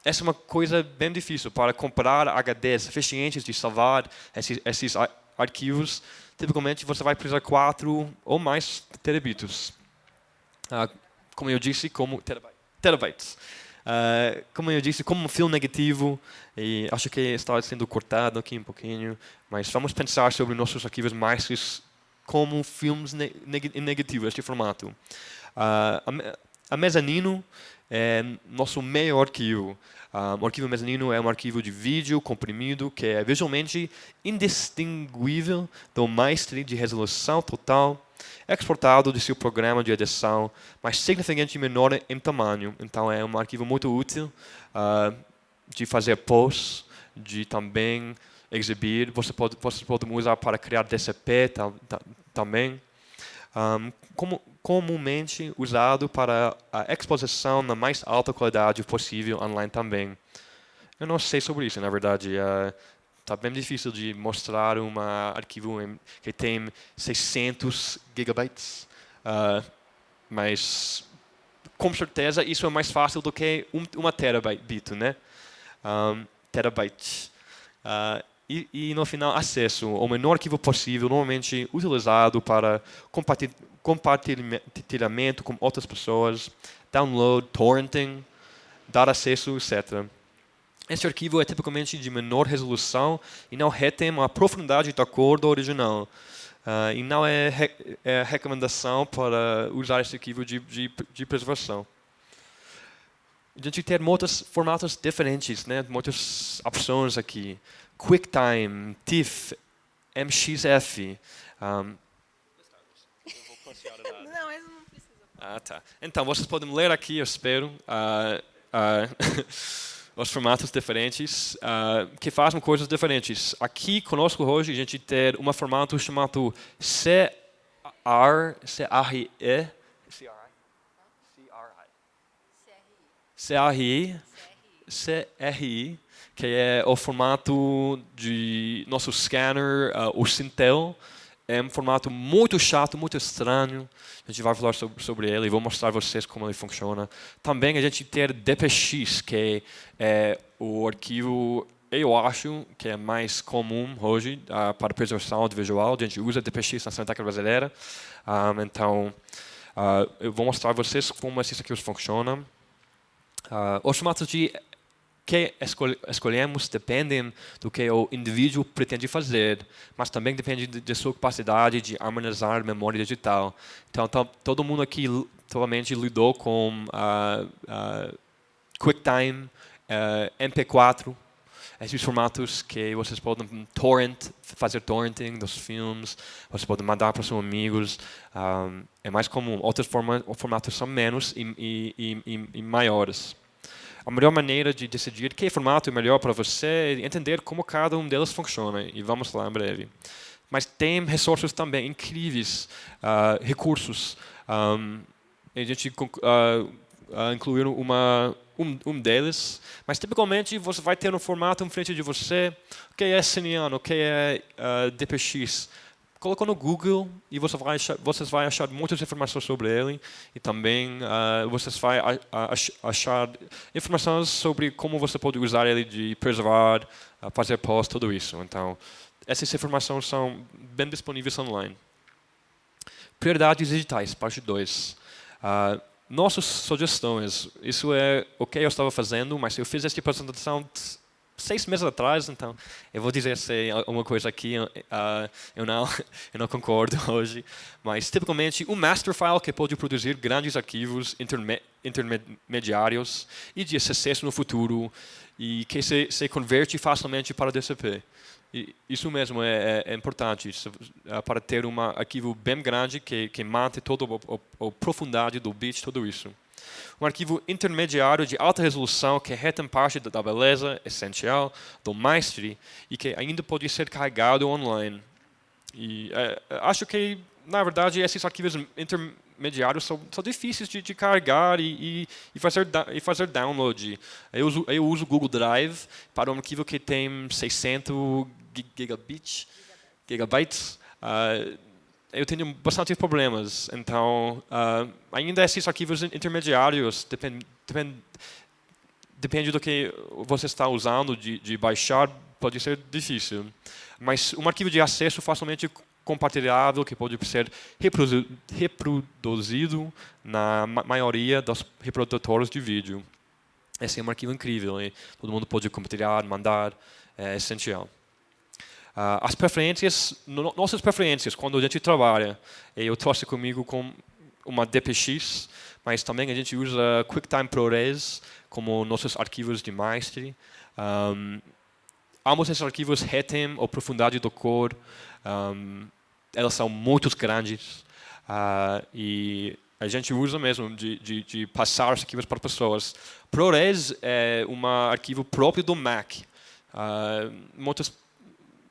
Essa é uma coisa bem difícil para comprar HDs eficientes de salvar esses arquivos. Tipicamente, você vai precisar 4 ou mais terabits. Como eu disse, como terabytes. Como eu disse, como um filme negativo, e acho que está sendo cortado aqui um pouquinho, mas vamos pensar sobre nossos arquivos mais como filmes negativos, este formato. A mezanino é nosso meio arquivo. O arquivo mezanino é um arquivo de vídeo comprimido que é visualmente indistinguível do master de resolução total, exportado de seu programa de edição, mas significativamente menor em tamanho. Então, é um arquivo muito útil de fazer posts, de também exibir. Você pode usar para criar DCP também. Comumente usado para a exposição na mais alta qualidade possível online também. Eu não sei sobre isso, na verdade. Está bem difícil de mostrar um arquivo que tem 600 gigabytes, mas com certeza, isso é mais fácil do que uma terabyte, né? Terabyte. E no final, acesso ao menor arquivo possível, normalmente utilizado para compartilhamento com outras pessoas, download, torrenting, dar acesso, etc. Este arquivo é tipicamente de menor resolução e não retém a profundidade da cor do original. E não é recomendação para usar esse arquivo de preservação. A gente tem muitos formatos diferentes, né? Muitas opções aqui. QuickTime, TIFF, MXF. Não, mas não precisa. Tá. Então, vocês podem ler aqui, eu espero, os formatos diferentes que fazem coisas diferentes. Aqui, conosco hoje, a gente tem um formato chamado CRI, que é o formato de nosso scanner, o Sintel. É um formato muito chato, muito estranho. A gente vai falar sobre ele e vou mostrar a vocês como ele funciona. Também a gente tem DPX, que é o arquivo, eu acho, que é mais comum hoje para preservação audiovisual. A gente usa DPX na Cineteca Brasileira. Então, eu vou mostrar a vocês como esses arquivos funcionam. Os formatos que escolhemos dependem do que o indivíduo pretende fazer, mas também depende de sua capacidade de harmonizar memória digital. Então todo mundo aqui provavelmente lidou com QuickTime, MP4, esses formatos que vocês podem fazer torrenting dos filmes, vocês podem mandar para seus amigos. É mais comum. Outros formatos são menos e maiores. A melhor maneira de decidir que formato é melhor para você é entender como cada um deles funciona. E vamos lá em breve. Mas tem recursos também incríveis, recursos. A gente incluir um deles. Mas, tipicamente, você vai ter um formato em frente de você. O que é Cineano? O que é DPX? Colocou no Google e vocês vão achar muitas informações sobre ele e também vocês vão achar informações sobre como você pode usar ele de preservar, fazer post, tudo isso. Então, essas informações são bem disponíveis online. Prioridades digitais, parte 2. Nossas sugestões. Isso é o que eu estava fazendo, mas eu fiz esta apresentação 6 meses atrás, então eu vou dizer uma coisa aqui, eu não concordo hoje, mas tipicamente um master file que pode produzir grandes arquivos intermediários e de acesso no futuro e que se converte facilmente para DCP. E isso mesmo é importante para ter um arquivo bem grande que mantém toda a profundidade do bit, tudo isso. Um arquivo intermediário de alta resolução que retém parte da beleza essencial do maestri e que ainda pode ser carregado online. E acho que, na verdade, esses arquivos intermediários são difíceis de carregar e fazer download. Eu uso o Google Drive para um arquivo que tem 600 gigabytes. Eu tenho bastante problemas, então ainda esses arquivos intermediários depende do que você está usando de baixar, pode ser difícil. Mas um arquivo de acesso facilmente compartilhável que pode ser reproduzido na maioria dos reprodutores de vídeo. Esse é um arquivo incrível e todo mundo pode compartilhar, mandar, é essencial. As preferências, nossas preferências, quando a gente trabalha, eu trouxe comigo com uma DPX, mas também a gente usa QuickTime ProRes como nossos arquivos de maestri. Ambos esses arquivos retêm a profundidade da cor, elas são muito grandes e a gente usa mesmo de passar os arquivos para pessoas. ProRes é um arquivo próprio do Mac.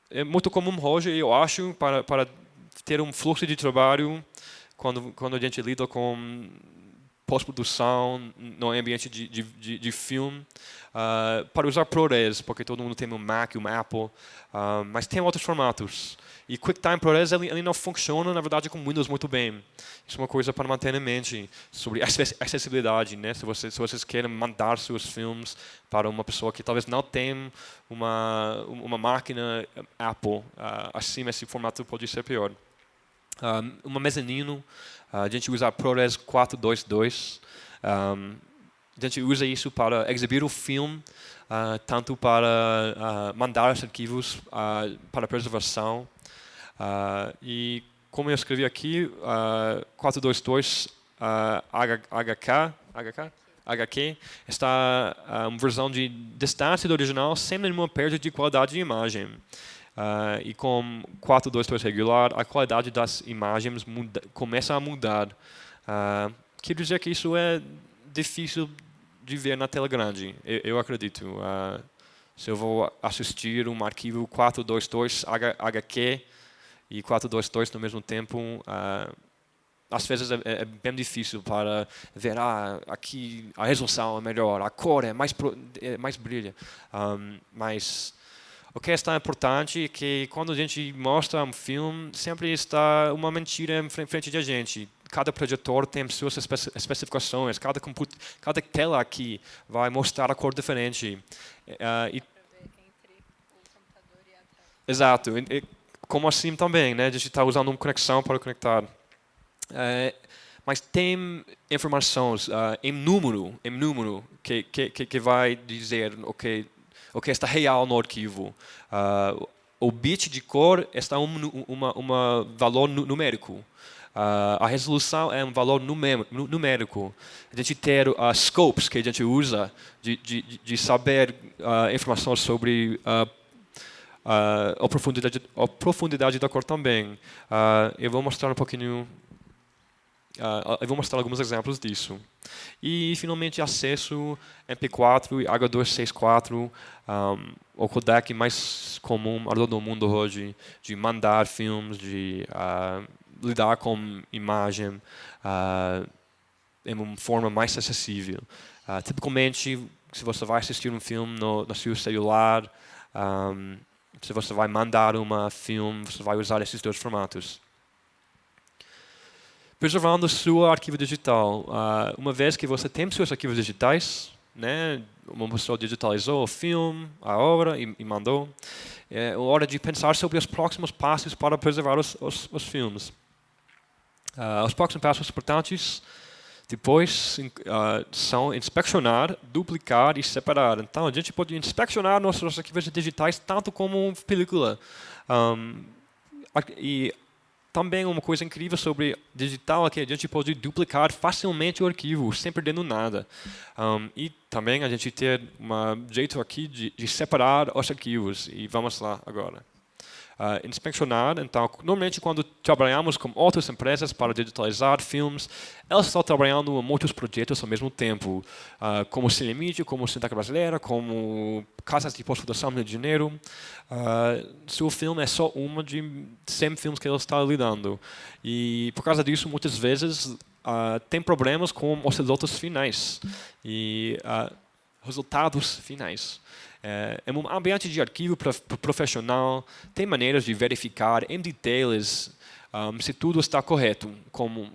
É muito comum hoje, eu acho, para ter um fluxo de trabalho quando a gente lida com pós-produção, no ambiente de filme, para usar ProRes, porque todo mundo tem um Mac, um Apple, mas tem outros formatos. E QuickTime ProRes ele não funciona, na verdade, com Windows muito bem. Isso é uma coisa para manter em mente sobre acessibilidade, né? Se vocês querem mandar seus filmes para uma pessoa que talvez não tem uma máquina Apple, assim esse formato pode ser pior. Uma mezanino, a gente usa ProRes 422. A gente usa isso para exibir o filme, tanto para mandar os arquivos para preservação. E como eu escrevi aqui, 422 HQ está uma versão de distância do original sem nenhuma perda de qualidade de imagem. E com 422 regular, a qualidade das imagens começa a mudar. Quer dizer que isso é difícil de ver na tela grande, eu acredito. Se eu vou assistir um arquivo 422 HQ e 422 no mesmo tempo, às vezes é bem difícil para ver, aqui a resolução é melhor, a cor é mais brilha. Mas o que está importante é que quando a gente mostra um filme, sempre está uma mentira em frente da gente. Cada projetor tem suas especificações, cada tela aqui vai mostrar a cor diferente. Exato. Como assim também, né? A gente está usando uma conexão para conectar. Mas tem informações em número que vai dizer o que está real no arquivo. O bit de cor está valor numérico. A resolução é um valor numérico. A gente tem scopes que a gente usa de saber informações sobre a profundidade da cor também. Eu vou mostrar um pouquinho. Eu vou mostrar alguns exemplos disso. E, finalmente, acesso MP4 e H264, o codec mais comum ao redor do mundo hoje, de mandar filmes, de lidar com imagem em uma forma mais acessível. Tipicamente, se você vai assistir um filme no seu celular, se você vai mandar um filme, você vai usar esses dois formatos. Preservando seu arquivo digital. Uma vez que você tem seus arquivos digitais, né, uma pessoa digitalizou o filme, a obra e mandou, é hora de pensar sobre os próximos passos para preservar os filmes. Os próximos passos importantes depois são inspecionar, duplicar e separar. Então, a gente pode inspecionar nossos arquivos digitais tanto como película. E também uma coisa incrível sobre digital é que a gente pode duplicar facilmente o arquivo, sem perder nada. E também a gente tem um jeito aqui de separar os arquivos. E vamos lá agora. Inspecionar, então, normalmente quando trabalhamos com outras empresas para digitalizar filmes, elas estão trabalhando em muitos projetos ao mesmo tempo, como Cinemídia, como Cinetac Brasileira, como casas de pós-produção no Rio de Janeiro. Seu filme é só uma de 100 filmes que eles estão lidando. E, por causa disso, muitas vezes, tem problemas com os resultados finais e resultados finais. Em um ambiente de arquivo profissional, tem maneiras de verificar em detalhes se tudo está correto como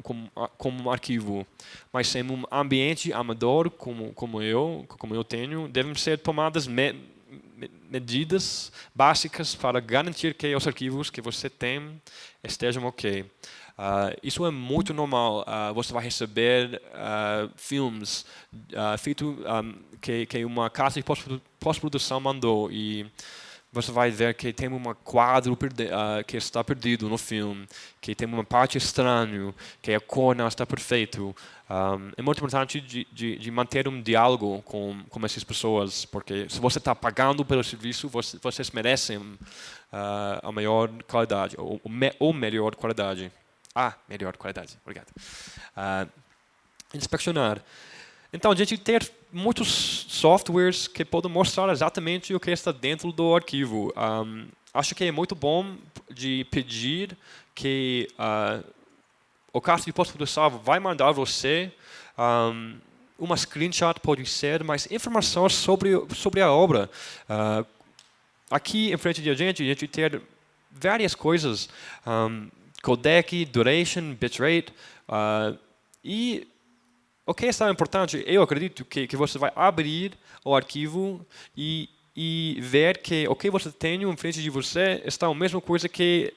um arquivo. Mas em um ambiente amador, como eu tenho, devem ser tomadas medidas básicas para garantir que os arquivos que você tem estejam ok. Isso é muito normal. Você vai receber filmes feitos que uma casa de pós-produção mandou e você vai ver que tem um quadro que está perdido no filme, que tem uma parte estranha, que a cor não está perfeita. É muito importante de manter um diálogo com essas pessoas, porque se você está pagando pelo serviço, vocês merecem a maior qualidade, ou melhor qualidade. Melhor qualidade, obrigado. Inspecionar. Então, a gente tem muitos softwares que podem mostrar exatamente o que está dentro do arquivo. Acho que é muito bom de pedir que o cara de pós-produção vai mandar você uma screenshot, pode ser, mas informações sobre a obra. Aqui, em frente de a gente tem várias coisas, codec, duration, bitrate, e o que é importante, eu acredito que você vai abrir o arquivo e ver que o que você tem em frente de você está a mesma coisa que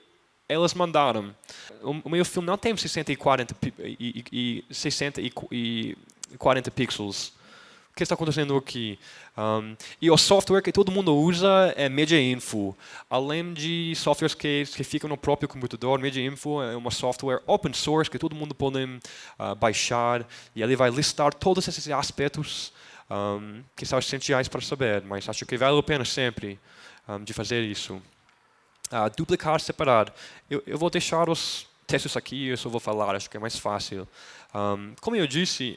elas mandaram. O meu filme não tem 60 e 40 pixels. O que está acontecendo aqui? E o software que todo mundo usa é MediaInfo. Além de softwares que ficam no próprio computador, MediaInfo é um software open source que todo mundo pode baixar. E ele vai listar todos esses aspectos que são essenciais para saber. Mas acho que vale a pena sempre de fazer isso. Duplicar, separar. Eu vou deixar os textos aqui, eu só vou falar, acho que é mais fácil. Como eu disse,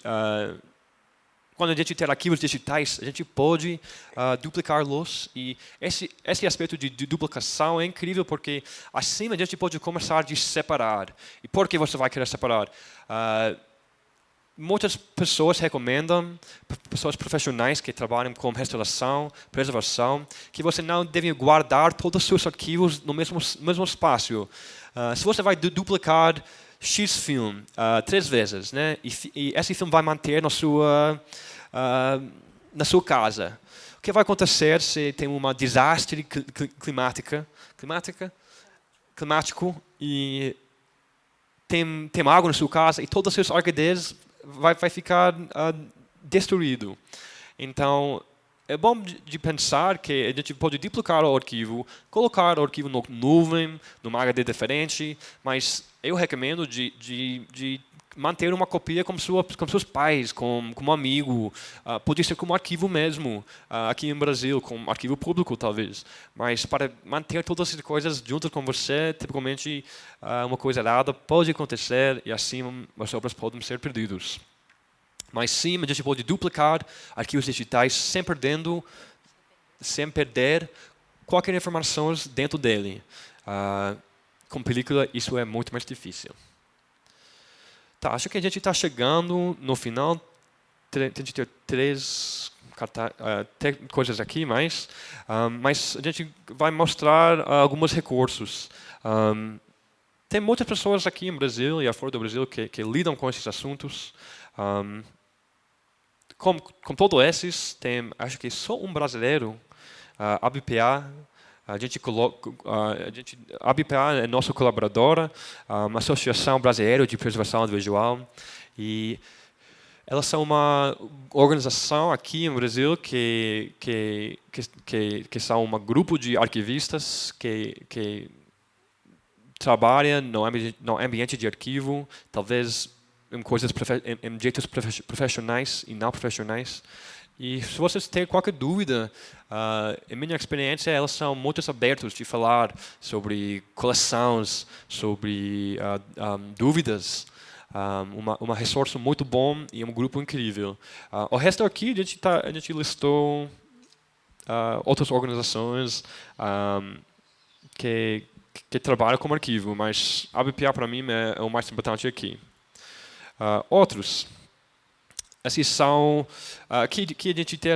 quando a gente tem arquivos digitais, a gente pode duplicá-los. E esse aspecto de duplicação é incrível, porque assim a gente pode começar a separar. E por que você vai querer separar? Muitas pessoas recomendam, pessoas profissionais que trabalham com restauração, preservação, que você não deve guardar todos os seus arquivos no mesmo espaço. Se você vai duplicar X filme 3 vezes, né? E esse filme vai manter na sua casa. O que vai acontecer se tem um desastre climático e tem água na sua casa e todos os seus HDs vai ficar destruído. Então, é bom de pensar que a gente pode duplicar o arquivo, colocar o arquivo na nuvem, numa HD diferente, mas eu recomendo de manter uma copia com seus pais, com um amigo, pode ser como arquivo mesmo, aqui em Brasil, como arquivo público talvez, mas para manter todas as coisas juntas com você, tipicamente uma coisa errada pode acontecer e assim as obras podem ser perdidas. Mas sim, a gente pode duplicar arquivos digitais sem perder qualquer informação dentro dele. Com película isso é muito mais difícil. Tá, acho que a gente está chegando no final. Tem que ter três coisas aqui, mas a gente vai mostrar alguns recursos. Tem muitas pessoas aqui no Brasil e fora do Brasil que lidam com esses assuntos. Com todos esses, tem, acho que só um brasileiro, a BPA. A BPA é nossa colaboradora, a Associação Brasileira de Preservação Audiovisual, e elas são uma organização aqui no Brasil que são um grupo de arquivistas que trabalha no ambiente de arquivo, talvez em jeitos profissionais e não profissionais. E se vocês têm qualquer dúvida, em minha experiência, elas são muito abertas de falar sobre coleções, sobre dúvidas. Uma recurso muito bom e um grupo incrível. O resto aqui a gente listou outras organizações que trabalham com arquivo, mas a BPA para mim é o mais importante aqui. Outros. Esses são que a gente tem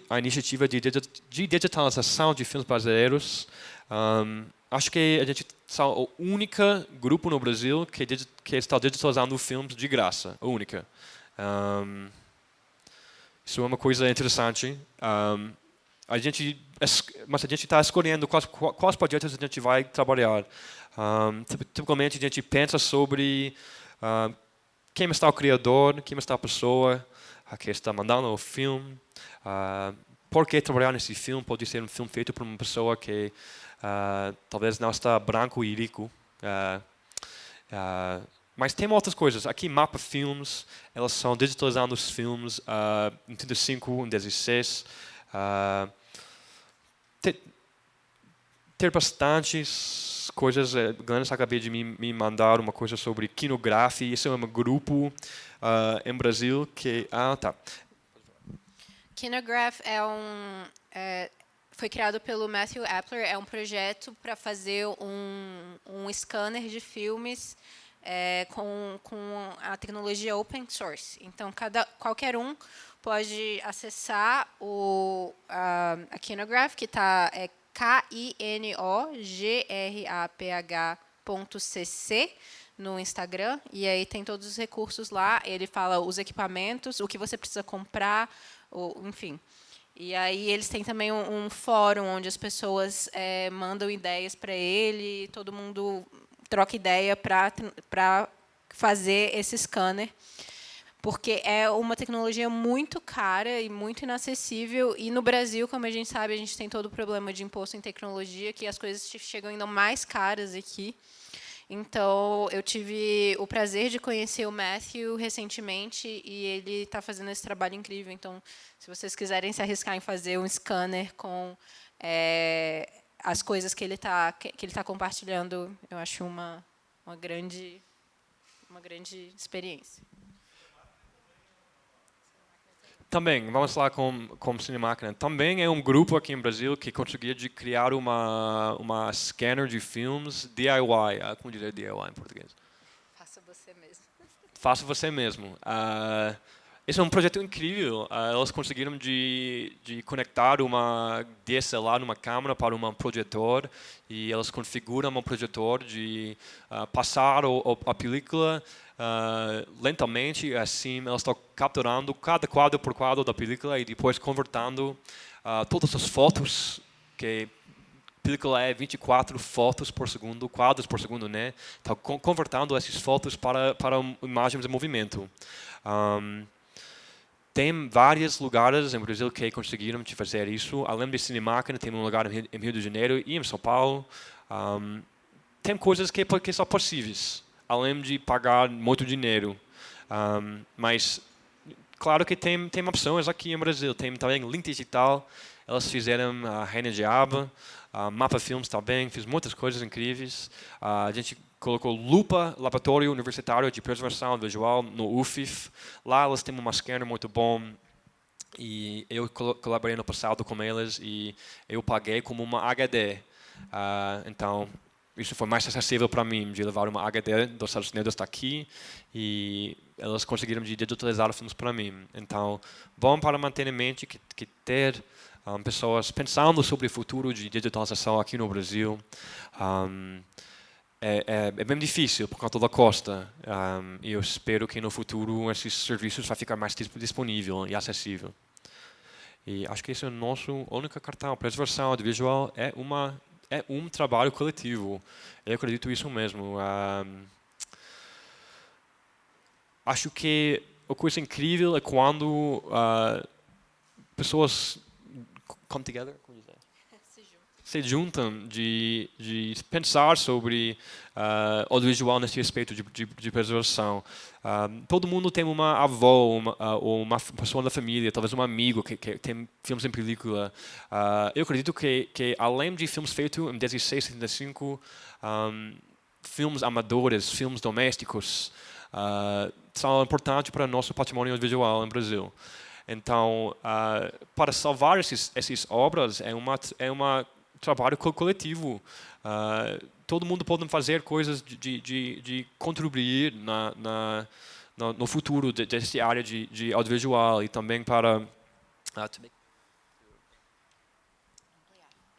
a iniciativa de digitalização de filmes brasileiros. Acho que a gente é o único grupo no Brasil que está digitalizando filmes de graça, a única. Isso é uma coisa interessante. Mas a gente está escolhendo quais projetos a gente vai trabalhar. Tipicamente a gente pensa sobre quem está o criador, quem está a pessoa que está mandando o filme, por que trabalhar nesse filme, pode ser um filme feito por uma pessoa que talvez não está branco e rico. Mas tem outras coisas. Aqui, Mapa Filmes, elas são digitalizando os filmes em 35, em 16. Ter bastantes coisas. Glennis acabei de me mandar uma coisa sobre Kinograph. Isso é um grupo em Brasil que... tá. Kinograph foi criado pelo Matthew Appler. É um projeto para fazer um scanner de filmes com a tecnologia open source. Então, qualquer um pode acessar a Kinograph, que é kinograph.cc no Instagram, e aí tem todos os recursos lá. Ele fala os equipamentos, o que você precisa comprar, enfim. E aí eles têm também um fórum onde as pessoas mandam ideias para ele, todo mundo troca ideia para fazer esse scanner, porque é uma tecnologia muito cara e muito inacessível. E no Brasil, como a gente sabe, a gente tem todo o problema de imposto em tecnologia, que as coisas chegam ainda mais caras aqui. Então, eu tive o prazer de conhecer o Matthew recentemente e ele está fazendo esse trabalho incrível. Então, se vocês quiserem se arriscar em fazer um scanner com as coisas que ele está compartilhando, eu acho uma grande experiência. Também, vamos lá com Cinemáquina. Também é um grupo aqui no Brasil que conseguiu de criar uma scanner de filmes DIY. Como diria DIY em português? Faça você mesmo. Faça você mesmo. Esse é um projeto incrível. Elas conseguiram de conectar uma DSLR numa câmera para um projetor e elas configuram um projetor de passar a película lentamente, assim elas estão capturando cada quadro por quadro da película e depois convertendo todas as fotos, que a película é 24 fotos por segundo, quadros por segundo, né? Então, convertendo essas fotos para imagens em movimento. Tem vários lugares em Brasil que conseguiram fazer isso. Além de Cinemáquina, tem um lugar em Rio de Janeiro e em São Paulo. Tem coisas que são possíveis, além de pagar muito dinheiro. Mas, claro que tem opções aqui em Brasil. Tem também Link Digital. Elas fizeram a Reina de Aba. Mapa Filmes também, fez muitas coisas incríveis. A gente colocou Lupa, Laboratório Universitário de Preservação Visual, no UFIF. Lá elas têm um scanner muito bom. E eu colaborei no passado com eles e eu paguei como uma HD. Então, isso foi mais acessível para mim, de levar uma HD dos Estados Unidos até aqui. E elas conseguiram de digitalizar os filmes para mim. Então, bom para manter em mente que ter pessoas pensando sobre o futuro de digitalização aqui no Brasil. É bem difícil por conta da costa. E eu espero que no futuro esses serviços vão ficar mais disponível e acessível. E acho que esse é o nosso único cartão. Preservação audiovisual é um trabalho coletivo. Eu acredito isso mesmo. Acho que a coisa incrível é quando pessoas come together, se juntam de pensar sobre audiovisual nesse aspecto de preservação. Todo mundo tem uma avó ou uma pessoa da família, talvez um amigo que tem filmes em película. Eu acredito que além de filmes feitos em 1675, filmes amadores, filmes domésticos, são importantes para o nosso patrimônio audiovisual no Brasil. Então, para salvar essas obras é um trabalho coletivo. Todo mundo pode fazer coisas de contribuir no futuro dessa área de audiovisual e também para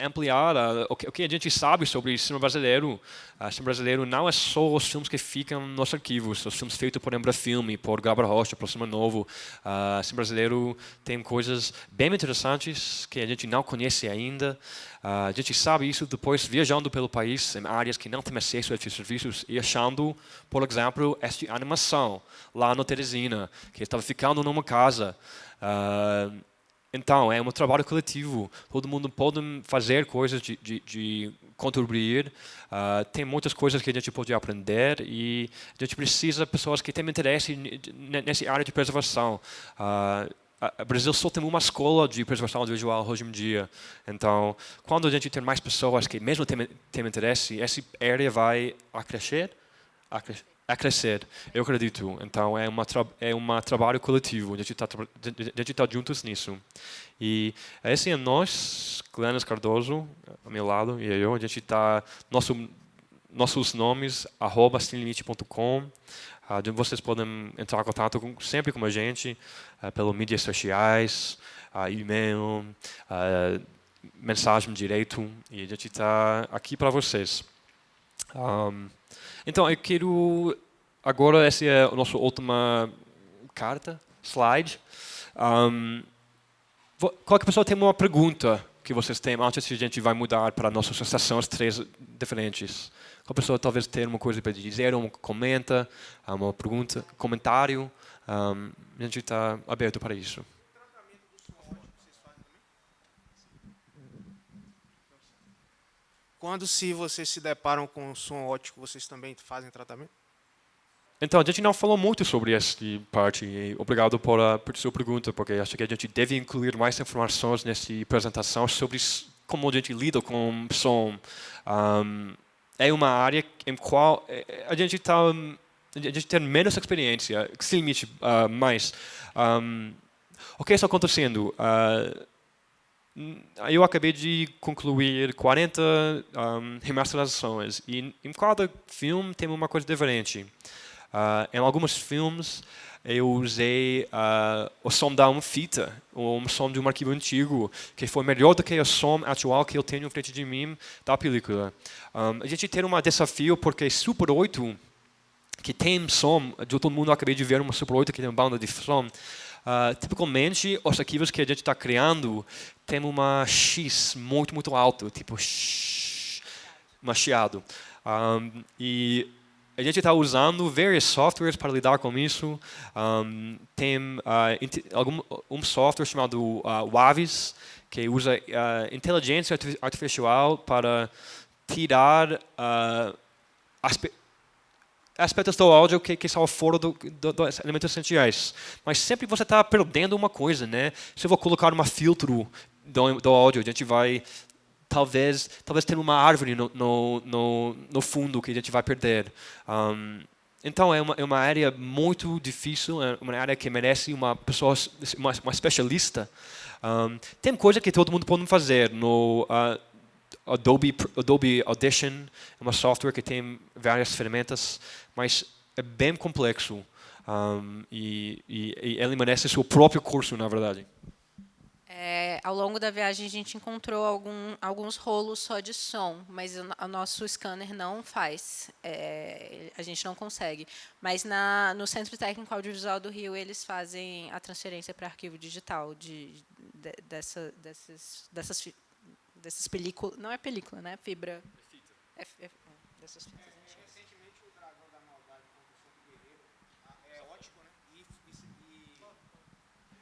ampliar o que a gente sabe sobre o cinema brasileiro. O cinema brasileiro não é só os filmes que ficam nos arquivos, os filmes feitos por Embrafilme, por Gabriel Rocha, por Cinema Novo. O cinema brasileiro tem coisas bem interessantes que a gente não conhece ainda. A gente sabe isso depois viajando pelo país em áreas que não têm acesso a esses serviços e achando, por exemplo, esta animação lá no Teresina, que estava ficando numa casa. Então, é um trabalho coletivo. Todo mundo pode fazer coisas de contribuir. Tem muitas coisas que a gente pode aprender e a gente precisa de pessoas que têm interesse nessa área de preservação. O Brasil só tem uma escola de preservação audiovisual hoje em dia. Então, quando a gente tem mais pessoas que mesmo têm interesse, essa área vai crescer. Eu acredito. Então, é um trabalho coletivo. A gente está juntos nisso. E esse é nós, Clenis Cardoso, ao meu lado, e eu. A gente está... nossos nomes, @semlimite.com. Vocês podem entrar em contato sempre com a gente, pelas mídias sociais, e-mail, mensagem direto, e a gente está aqui para vocês. Então, eu quero... Agora, essa é a nossa última carta, slide. Qualquer pessoa tem uma pergunta que vocês têm antes que a gente vai mudar para nossas sessões 3 diferentes. Qualquer pessoa talvez tenha uma coisa para dizer, uma pergunta, comentário. A gente está aberto para isso. Quando se vocês se deparam com som ótico, vocês também fazem tratamento? Então, a gente não falou muito sobre essa parte. E obrigado por sua pergunta, porque acho que a gente deve incluir mais informações nessa apresentação sobre como a gente lida com som. É uma área em qual a gente tem menos experiência, que se limite mais. O que está acontecendo? Eu acabei de concluir 40 remasterizações e em cada filme tem uma coisa diferente. Em alguns filmes eu usei o som da uma fita, ou um som de um arquivo antigo, que foi melhor do que o som atual que eu tenho em frente de mim da película. A gente tem um desafio porque Super 8, que tem som, de todo mundo acabei de ver uma Super 8 que tem uma banda de som, tipicamente os arquivos que a gente está criando tem uma X muito, muito alto, tipo uma chiado. E a gente está usando vários softwares para lidar com isso. Tem um software chamado Waves, que usa inteligência artificial para tirar aspectos do áudio que estão fora dos elementos essenciais. Mas sempre você está perdendo uma coisa, né? Se eu vou colocar um filtro do áudio, a gente vai... Talvez tenha uma árvore no fundo que a gente vai perder. Então, é uma área muito difícil, é uma área que merece uma pessoa, uma especialista. Tem coisa que todo mundo pode fazer. No Adobe Audition é um software que tem várias ferramentas, mas é bem complexo. E ele merece seu próprio curso, na verdade. Ao longo da viagem, a gente encontrou alguns rolos só de som, mas o nosso scanner não faz. A gente não consegue. Mas no Centro Técnico Audiovisual do Rio, eles fazem a transferência para arquivo digital dessas películas. Não é película, né? Fibra. Dessas fitas antigas. Recentemente, o Dragão da Maldade com o Santo Guerreiro é ótimo, né? E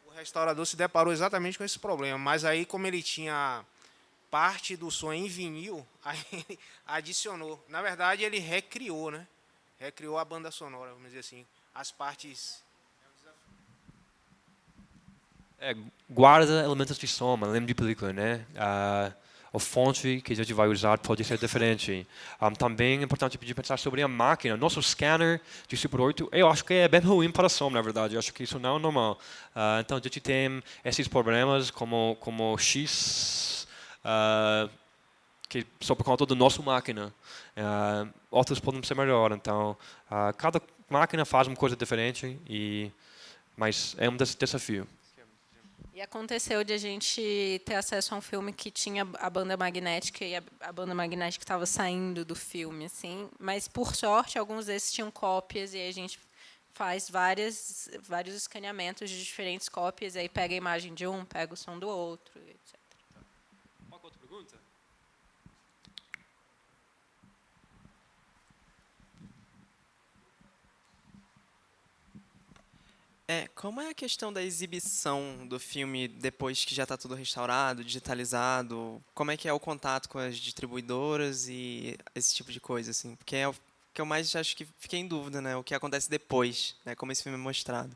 o restaurador se deparou exatamente com esse problema. Mas aí, como ele tinha parte do som em vinil, aí ele adicionou. Na verdade, ele recriou, né? Recriou a banda sonora, vamos dizer assim. As partes... Guarda elementos de som, lembra de película, né? A fonte que a gente vai usar pode ser diferente. Também é importante pensar sobre a máquina. Nosso scanner de Super 8, eu acho que é bem ruim para som, na verdade. Eu acho que isso não é normal. Então, a gente tem esses problemas como X, que só por conta da nossa máquina. Outros podem ser melhor. Então, cada máquina faz uma coisa diferente, mas é um desafio. E aconteceu de a gente ter acesso a um filme que tinha a banda magnética e a banda magnética estava saindo do filme, assim. Mas por sorte, alguns desses tinham cópias e aí a gente faz vários escaneamentos de diferentes cópias, e aí pega a imagem de um, pega o som do outro, etc. Qual outra pergunta? Como é a questão da exibição do filme depois que já está tudo restaurado, digitalizado? Como é que é o contato com as distribuidoras e esse tipo de coisa, assim? Porque é o que eu mais acho que fiquei em dúvida, né? O que acontece depois, né? Como esse filme é mostrado.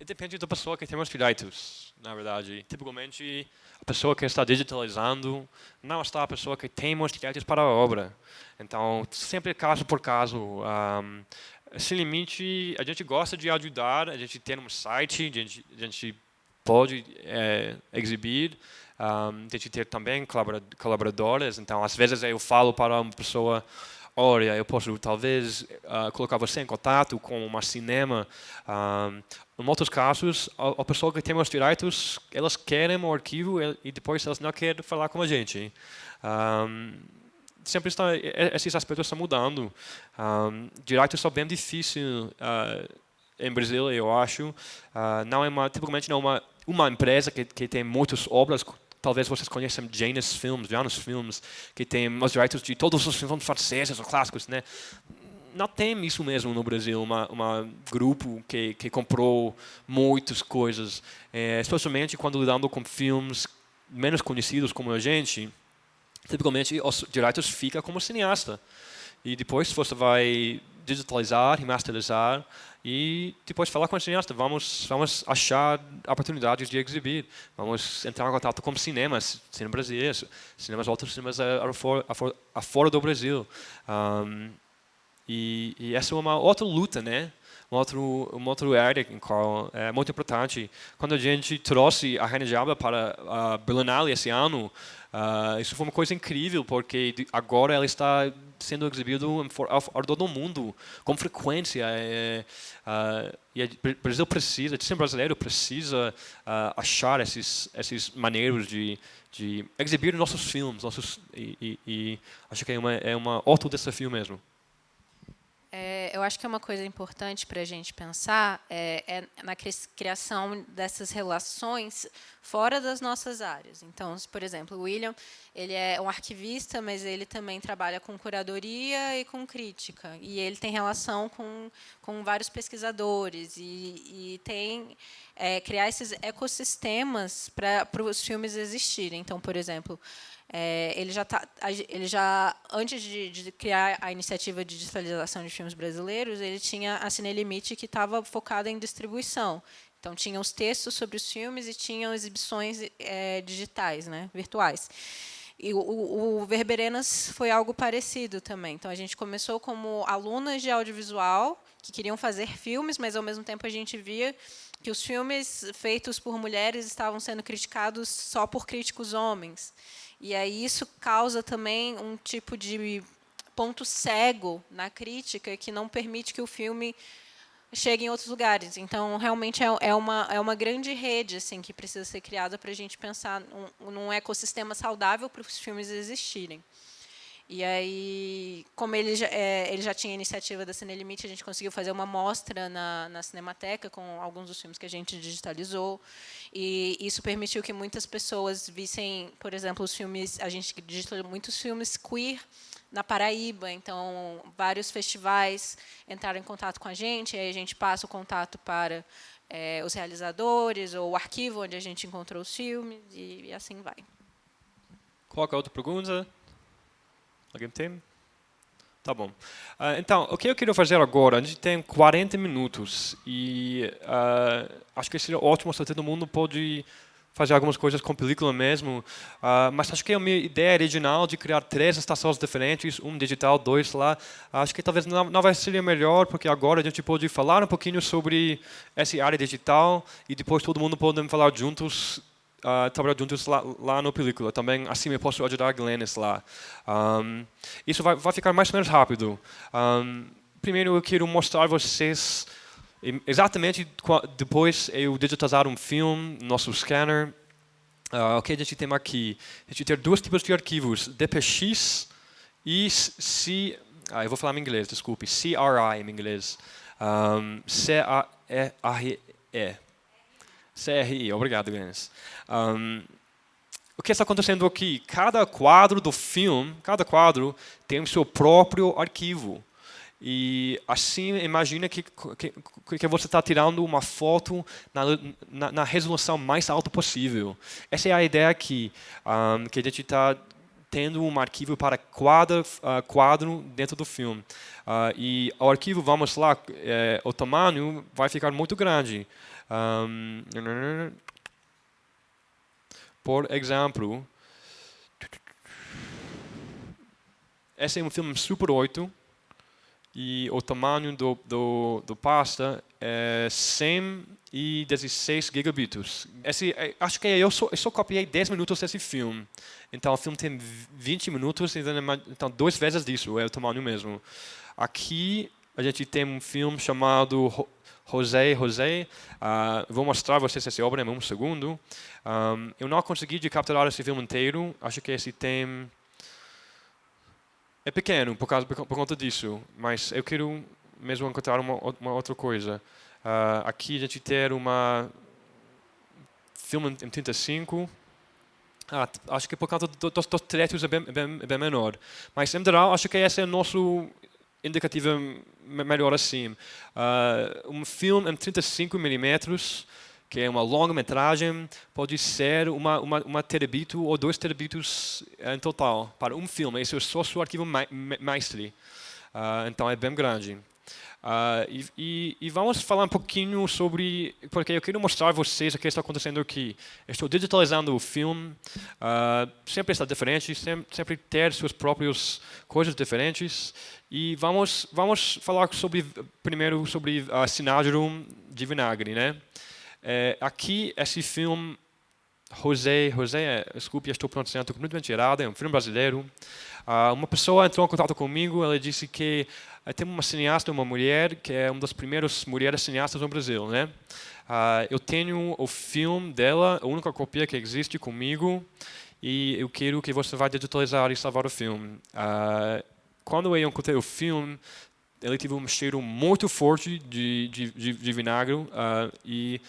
Depende da pessoa que tem os direitos, na verdade. Tipicamente, a pessoa que está digitalizando não está a pessoa que tem os direitos para a obra. Então, sempre caso por caso. Sem limite, a gente gosta de ajudar, a gente tem um site, a gente pode exibir. Tem que ter também colaboradores. Então, às vezes eu falo para uma pessoa: olha, eu posso talvez colocar você em contato com uma cinema. Em outros casos, a pessoa que tem os direitos, elas querem o arquivo e depois elas não querem falar com a gente. Sempre esses aspectos estão mudando. Direitos são bem difíceis em Brasil, eu acho. Tipicamente não é uma empresa que tem muitas obras. Talvez vocês conheçam Janus Films, que tem os direitos de todos os filmes franceses, os clássicos, né? Não tem isso mesmo no Brasil, grupo que comprou muitas coisas, especialmente quando lidando com filmes menos conhecidos como a gente. Tipicamente, os direitos ficam como cineasta. E depois você vai digitalizar, remasterizar e depois falar com o cineasta. Vamos achar oportunidades de exibir. Vamos entrar em contato com cinemas brasileiros, outros cinemas fora do Brasil. E essa é uma outra luta, né? Uma outra área em qual é muito importante. Quando a gente trouxe a Rainha Diabla para a Berlinale esse ano, isso foi uma coisa incrível, porque agora ela está sendo exibida ao redor do mundo com frequência. E o Brasil precisa, o cinema brasileiro precisa achar esses maneiras de exibir nossos filmes. E acho que é uma outro desafio mesmo. Eu acho que é uma coisa importante para a gente pensar na criação dessas relações fora das nossas áreas. Então, por exemplo, o William, ele é um arquivista, mas ele também trabalha com curadoria e com crítica. E ele tem relação com vários pesquisadores e tem criar esses ecossistemas para os filmes existirem. Então, por exemplo, ele já antes de criar a iniciativa de digitalização de filmes brasileiros, ele tinha a Cinelimite, que estava focada em distribuição. Então, tinha os textos sobre os filmes e tinham exibições digitais, né, virtuais. E o Verberenas foi algo parecido também. Então, a gente começou como alunas de audiovisual, que queriam fazer filmes, mas, ao mesmo tempo, a gente via que os filmes feitos por mulheres estavam sendo criticados só por críticos homens. E aí isso causa também um tipo de ponto cego na crítica que não permite que o filme chegue em outros lugares. Então, realmente, é uma grande rede assim, que precisa ser criada para a gente pensar num ecossistema saudável para os filmes existirem. E aí, como ele já tinha a iniciativa da Cinelimite, a gente conseguiu fazer uma mostra na Cinemateca com alguns dos filmes que a gente digitalizou. E isso permitiu que muitas pessoas vissem, por exemplo, os filmes. A gente digitalizou muitos filmes queer na Paraíba. Então, vários festivais entraram em contato com a gente. E aí a gente passa o contato para os realizadores ou o arquivo onde a gente encontrou os filmes e assim vai. Qual é a outra pergunta? Alguém tem? Tá bom. Então, o que eu queria fazer agora, a gente tem 40 minutos e acho que seria ótimo se todo mundo pode fazer algumas coisas com película mesmo, mas acho que a minha ideia original de criar 3 estações diferentes, um digital, 2 lá, acho que talvez não vai ser melhor, porque agora a gente pode falar um pouquinho sobre essa área digital e depois todo mundo pode falar juntos, trabalhar juntos lá no película. Também assim eu posso ajudar a Glennis lá. Isso vai ficar mais ou menos rápido. Primeiro eu quero mostrar a vocês exatamente depois eu digitalizar um filme, nosso scanner. O que a gente tem aqui? A gente tem 2 tipos de arquivos, DPX e eu vou falar em inglês, desculpe, CRI em inglês. C-A-R-E. CRI, obrigado, Glennis. O que está acontecendo aqui? Cada quadro do filme, cada quadro tem o seu próprio arquivo. E assim, imagina que você está tirando uma foto na resolução mais alta possível. Essa é a ideia aqui, que a gente está tendo um arquivo para quadro dentro do filme. E o arquivo, vamos lá, o tamanho vai ficar muito grande. Por exemplo, esse é um filme Super 8. e o tamanho do pasta é 116 gigabits. Acho que eu só copiei 10 minutos desse filme. Então o filme tem 20 minutos, então 2 vezes disso é o tamanho mesmo. Aqui a gente tem um filme chamado José. Vou mostrar a vocês essa obra em um segundo. Eu não consegui capturar esse filme inteiro. Acho que esse tem... É pequeno por conta disso, mas eu quero mesmo encontrar uma outra coisa. Aqui a gente tem filme em 35. Acho que por causa dos trechos é bem menor. Mas, em geral, acho que esse é o nosso indicativo melhor assim. Um filme em 35mm, que é uma longa-metragem, pode ser uma terabit ou 2 terabytes em total para um filme. Esse é só o seu arquivo mestre. Então é bem grande. E vamos falar um pouquinho sobre... Porque eu quero mostrar a vocês o que está acontecendo aqui. Estou digitalizando o filme. Sempre está diferente, sempre ter suas próprias coisas diferentes. E vamos falar primeiro sobre Cinário de Vinagre, né? Aqui, esse filme, desculpe, estou pronunciando completamente errado, é um filme brasileiro. Uma pessoa entrou em contato comigo, ela disse que tem uma cineasta, uma mulher, que é uma das primeiras mulheres cineastas no Brasil, né? Eu tenho o filme dela, a única cópia que existe comigo, e eu quero que você vá digitalizar e salvar o filme. Quando eu encontrei o filme, ele teve um cheiro muito forte de vinagre, e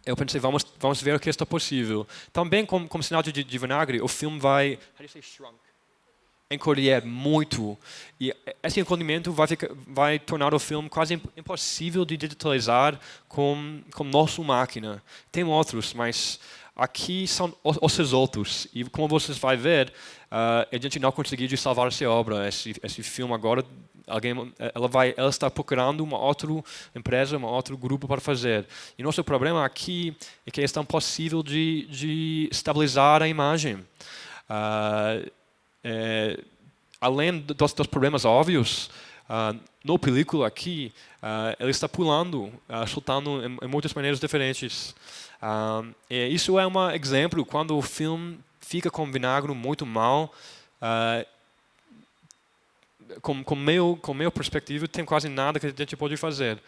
eu pensei, vamos ver o que está possível. Também, como sinal de vinagre, o filme vai encolher muito. E esse encolhimento vai tornar o filme quase impossível de digitalizar com nossa máquina. Tem outros, mas aqui são os outros. E como vocês vão ver, a gente não conseguiu salvar essa obra. Esse filme agora, ela está procurando uma outra empresa, um outro grupo para fazer. E nosso problema aqui é que é impossível de estabilizar a imagem. Além dos problemas óbvios, no película aqui, ele está pulando, soltando em muitas maneiras diferentes. Isso é um exemplo quando o filme fica com vinagre muito mal. Com meu perspectiva, tem quase nada que a gente pode fazer.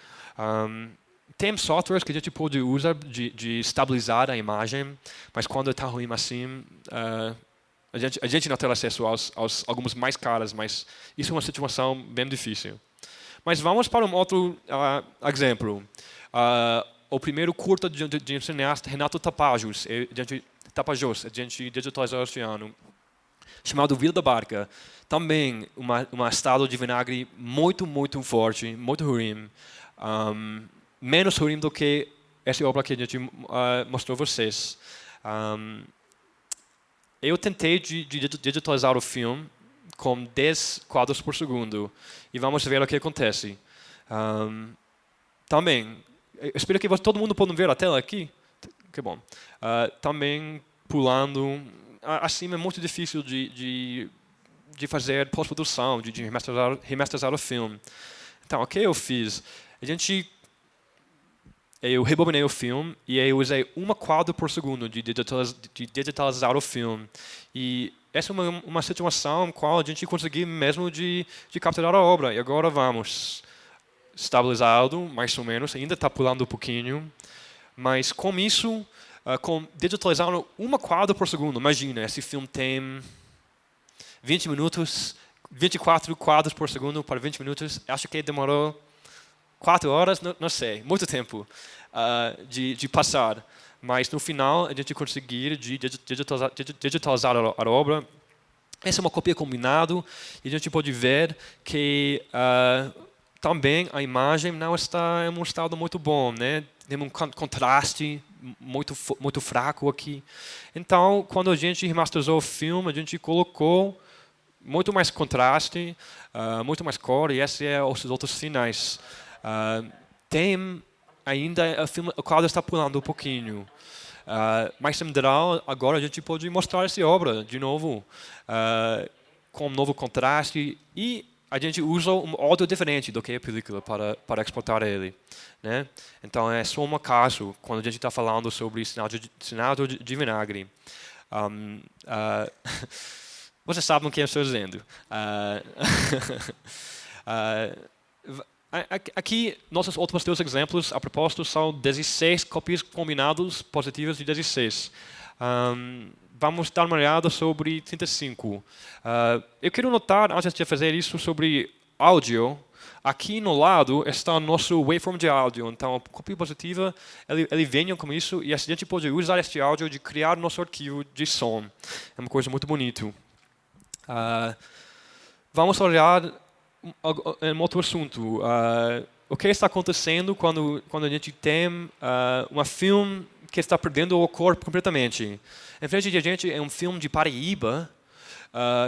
Tem softwares que a gente pode usar de estabilizar a imagem, mas quando está ruim assim, a gente não tem acesso aos alguns mais caras, mas isso é uma situação bem difícil. Mas vamos para um outro exemplo. O primeiro curta de cineasta Renato Tapajós, a gente digitalizou este ano, chamado Vila da Barca. Também um estado de vinagre muito, muito forte, muito ruim. Menos ruim do que essa obra que a gente mostrou a vocês. Eu tentei digitalizar o filme com 10 quadros por segundo. E vamos ver o que acontece. Também, eu espero que todo mundo possa ver a tela aqui. Que bom. Também pulando. Assim é muito difícil de fazer pós-produção, de remasterizar o filme. Então, o que eu fiz? Eu rebobinei o filme e eu usei 1 quadro por segundo de digitalizar o filme. E essa é uma situação em qual a gente conseguiu mesmo de capturar a obra. E agora vamos. Estabilizado, mais ou menos, ainda está pulando um pouquinho. Mas com isso, digitalizando 1 quadro por segundo, imagina, esse filme tem 20 minutos, 24 quadros por segundo para 20 minutos. Acho que demorou 4 horas, não sei, muito tempo de passar. Mas no final, a gente conseguiu digitalizar a obra. Essa é uma cópia combinada e a gente pode ver que também a imagem não está em um estado muito bom, né? Tem um contraste muito fraco aqui. Então, quando a gente remasterizou o filme, a gente colocou muito mais contraste, muito mais cor, e esses são os outros finais. Tem ainda o quadro está pulando um pouquinho, mas em geral agora a gente pode mostrar essa obra de novo com um novo contraste e a gente usa um áudio diferente do que a película para exportar ele, né? Então é só um caso quando a gente está falando sobre cenário de vinagre. Vocês sabem o que eu estou dizendo. Aqui, nossos outros 2 exemplos, a propósito, são 16 cópias combinadas positivas de 16. Vamos dar uma olhada sobre 35. Eu quero notar, antes de fazer isso, sobre áudio. Aqui no lado está o nosso waveform de áudio. Então, a cópia positiva, ele vem com isso, e a gente pode usar este áudio de criar nosso arquivo de som. É uma coisa muito bonita. Vamos olhar um outro assunto. O que está acontecendo quando a gente tem um filme que está perdendo o corpo completamente? Em frente de a gente é um filme de Paraíba,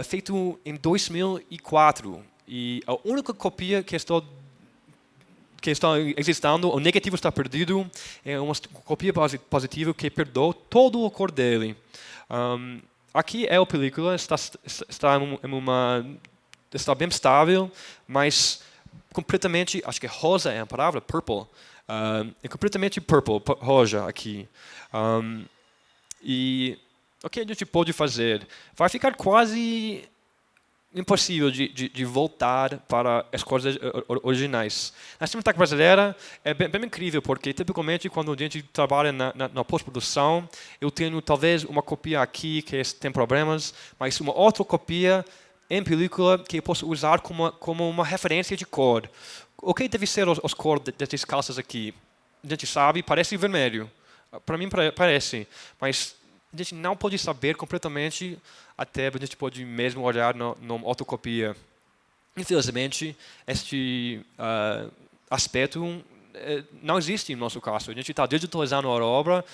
feito em 2004. E a única cópia que está existindo, o negativo está perdido, é uma cópia positiva que perdeu todo o cor dele. Aqui é a película, está bem estável, mas completamente, acho que rosa é a palavra, purple. É completamente purple, roja aqui. E o que a gente pode fazer? Vai ficar quase impossível de voltar para as coisas originais. Na Cinemateca Brasileira é bem incrível, porque tipicamente quando a gente trabalha na pós-produção, eu tenho talvez uma copia aqui que tem problemas, mas uma outra copia em película que eu posso usar como uma referência de cor. O que deve ser os cores dessas calças aqui? A gente sabe, parece vermelho. Para mim parece, mas a gente não pode saber completamente, até a gente pode mesmo olhar numa autocopia. Infelizmente, este aspecto não existe no nosso caso. A gente está digitalizando a obra,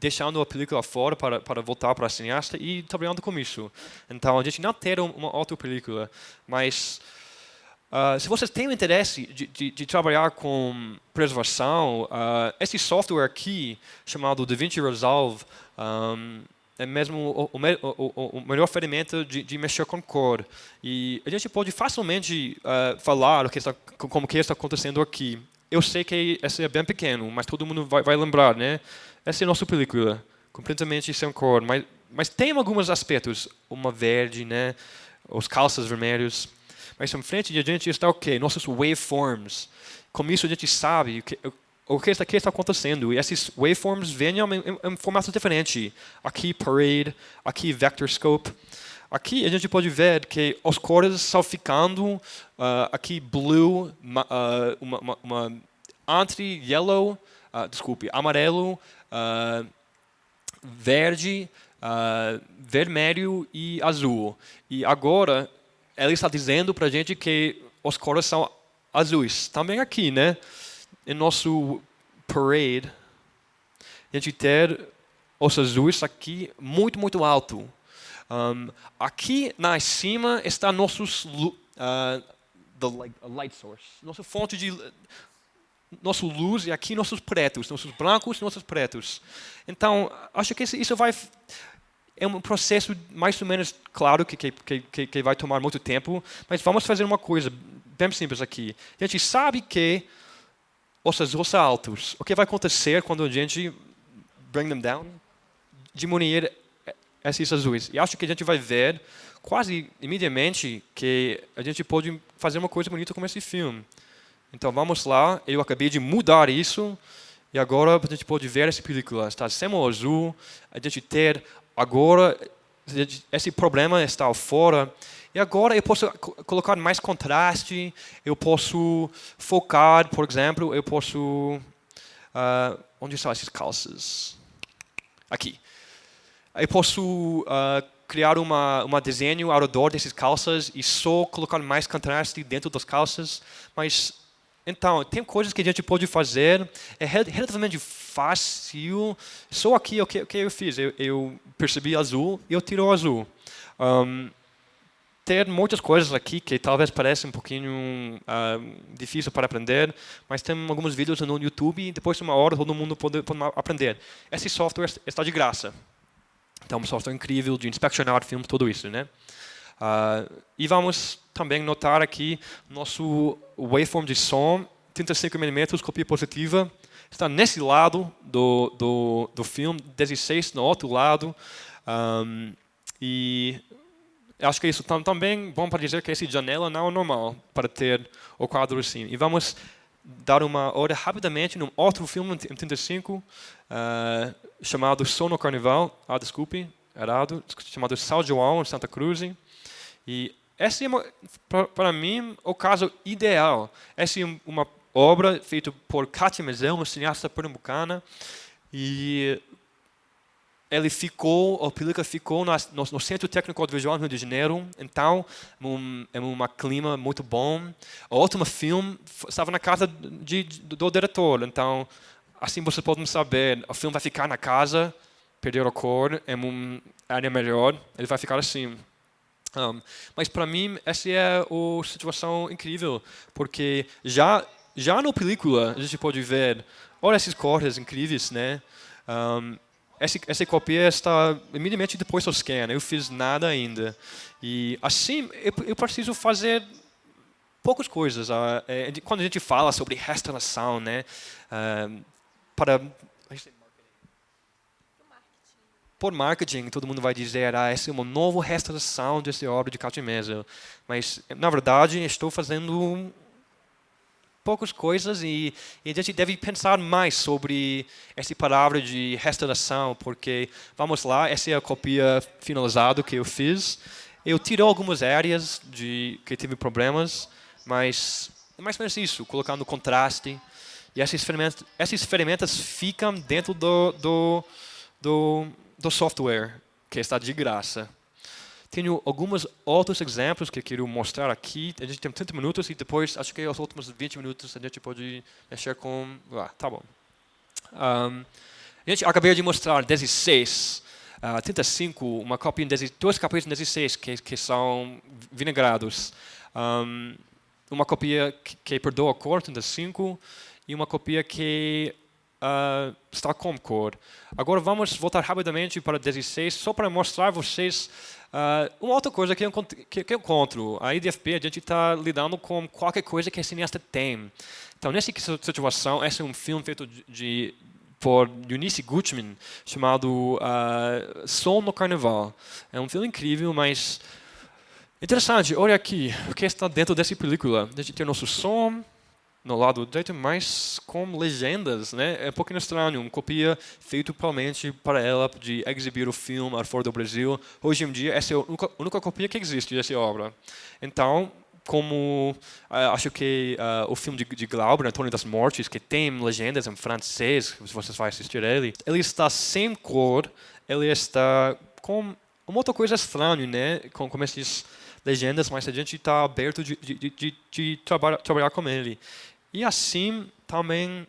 deixando a película fora para voltar para a cineasta e trabalhando com isso. Então, a gente não tem uma autopelícula, mas se vocês têm interesse de trabalhar com preservação, esse software aqui, chamado DaVinci Resolve, é mesmo o melhor ferramenta de mexer com cor. E a gente pode facilmente falar como que está acontecendo aqui. Eu sei que esse é bem pequeno, mas todo mundo vai lembrar, né? Essa é a nossa película, completamente sem cor. Mas tem alguns aspectos, uma verde, né? Os calças vermelhos. Mas em frente de a gente está o quê? Nossos waveforms. Com isso a gente sabe o que está acontecendo. E esses waveforms vêm em formatos diferentes. Aqui Parade, aqui Vector Scope. Aqui a gente pode ver que as cores estão ficando aqui blue, entre yellow, amarelo, verde, vermelho e azul. E agora ela está dizendo para a gente que as cores são azuis. Também aqui, né? Em nosso Parade, a gente tem os azuis aqui muito, muito alto. Aqui na cima está nossos light source, nossa fonte de nossa luz, e aqui nossos pretos, nossos brancos, nossos pretos. Então, acho que isso é um processo mais ou menos claro que vai tomar muito tempo, mas vamos fazer uma coisa bem simples aqui. A gente sabe que os azuis são altos. O que vai acontecer quando a gente bring them down? Diminuir esses azuis. E acho que a gente vai ver quase imediatamente que a gente pode fazer uma coisa bonita com esse filme. Então vamos lá, eu acabei de mudar isso e agora a gente pode ver essa película. Está sem o azul, a gente tem agora, esse problema está fora. E agora eu posso colocar mais contraste, eu posso focar, por exemplo, eu posso... onde estão essas calças? Aqui. Eu posso criar um desenho ao redor dessas calças e só colocar mais contraste dentro das calças. Mas, então, tem coisas que a gente pode fazer. É relativamente fácil. Só aqui o que eu fiz. Eu percebi azul e eu tiro o azul. Tem muitas coisas aqui que talvez parecem um pouquinho difícil para aprender, mas tem alguns vídeos no YouTube e depois de uma hora todo mundo pode aprender. Esse software está de graça. Então, é um software incrível de inspecionar filmes, tudo isso, né? E vamos também notar aqui nosso waveform de som, 35mm, copia positiva, está nesse lado do filme, 16 no outro lado. E acho que isso também bom para dizer que essa janela não é normal para ter o quadro assim. E vamos dar uma olhada rapidamente num outro filme em 35, chamado Som no Carnaval. Desculpe, errado. Chamado São João, em Santa Cruz. E esse é, para mim, o caso ideal. Essa é uma obra feita por Kátia Mezzel, uma cineasta pernambucana. E a película ficou no Centro Técnico Audiovisual do Rio de Janeiro, então é um clima muito bom. O último filme estava na casa do diretor, então assim vocês podem saber, o filme vai ficar na casa, perder a cor, é uma área melhor, ele vai ficar assim. Mas para mim essa é uma situação incrível, porque já na película a gente pode ver, olha esses cores incríveis, né? Essa cópia está imediatamente depois do scan. Eu fiz nada ainda. E assim, eu preciso fazer poucas coisas. Quando a gente fala sobre restauração, né, por marketing, todo mundo vai dizer, essa é uma nova restauração dessa obra de Kátia Mezzel. Mas, na verdade, estou fazendo poucas coisas e a gente deve pensar mais sobre essa palavra de restauração, porque, vamos lá, essa é a cópia finalizada que eu fiz. Eu tirei algumas áreas que tive problemas, mas é mais ou menos isso, colocando contraste. E essas ferramentas ficam dentro do software, que está de graça. Tenho alguns outros exemplos que eu quero mostrar aqui. A gente tem 30 minutos e depois, acho que os últimos 20 minutos a gente pode mexer com... tá bom. A gente acabei de mostrar 16, 35, duas cópias em 16 que são vinagurados. Uma cópia que perdoa a cor, 35, e uma cópia que está com cor. Agora vamos voltar rapidamente para 16, só para mostrar a vocês uma outra coisa que eu encontro. A IDFP, a gente está lidando com qualquer coisa que a cineasta tem. Então, nessa situação, esse é um filme feito por Eunice Gutman, chamado Som no Carnaval. É um filme incrível, mas interessante. Olha aqui, o que está dentro dessa película. A gente tem nosso som no lado direito, mas com legendas, né? É um pouquinho estranho, uma copia feita provavelmente para ela de exibir o filme fora do Brasil. Hoje em dia, essa é a única copia que existe dessa obra. Então, como acho que o filme de Glauber, Antônio das Mortes, que tem legendas em francês, se vocês vão assistir ele está sem cor, ele está com uma outra coisa estranha, né? Com essas legendas, mas a gente está aberto de trabalhar com ele. E assim, também,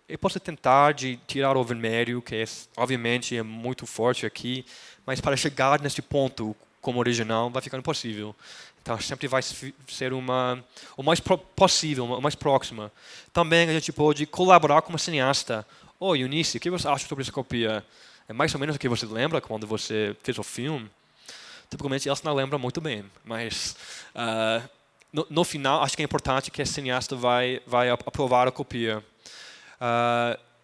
eu posso tentar de tirar o vermelho, que obviamente é muito forte aqui, mas para chegar nesse ponto como original vai ficar impossível. Então, sempre vai ser o mais possível, o mais próxima. Também a gente pode colaborar com uma cineasta. Eunice, o que você acha sobre essa copia? É mais ou menos o que você lembra quando você fez o filme? Tipicamente, ela não lembra muito bem, mas no final, acho que é importante que a cineasta vai aprovar a copia.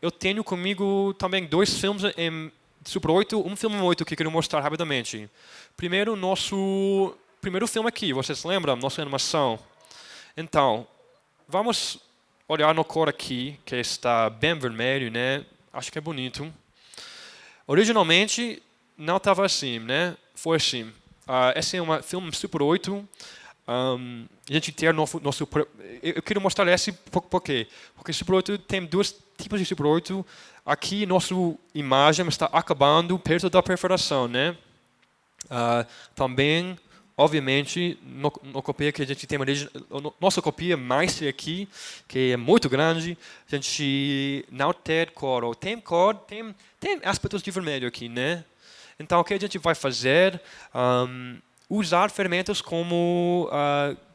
Eu tenho comigo também 2 filmes em Super 8, um filme 8 que eu quero mostrar rapidamente. Primeiro, nosso primeiro filme aqui, vocês lembram? Nossa animação. Então, vamos olhar no cor aqui, que está bem vermelho, né? Acho que é bonito. Originalmente, não estava assim, né? Foi assim. Esse é um filme Super 8. A gente tem nosso... Eu quero mostrar esse por quê? Porque Super 8 tem 2 tipos de Super 8. Aqui, nossa imagem está acabando perto da perfuração, né? Também, obviamente, no copia que a gente tem, nossa copia Master aqui, que é muito grande, a gente não tem cor. Ou tem cor, tem aspectos de vermelho aqui, né? Então, o que a gente vai fazer? Usar ferramentas como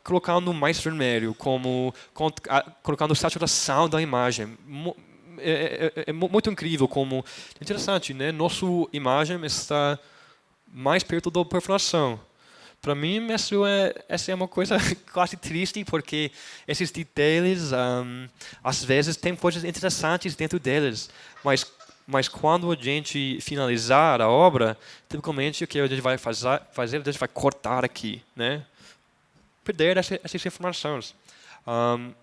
colocando mais vermelho, como colocando saturação da imagem. É muito incrível, como interessante, né? Nossa imagem está mais perto da perfuração. Para mim, essa é uma coisa quase triste, porque esses detalhes, às vezes, tem coisas interessantes dentro deles, mas quando a gente finalizar a obra, tipicamente o que a gente vai fazer, a gente vai cortar aqui, né? Perder essas informações.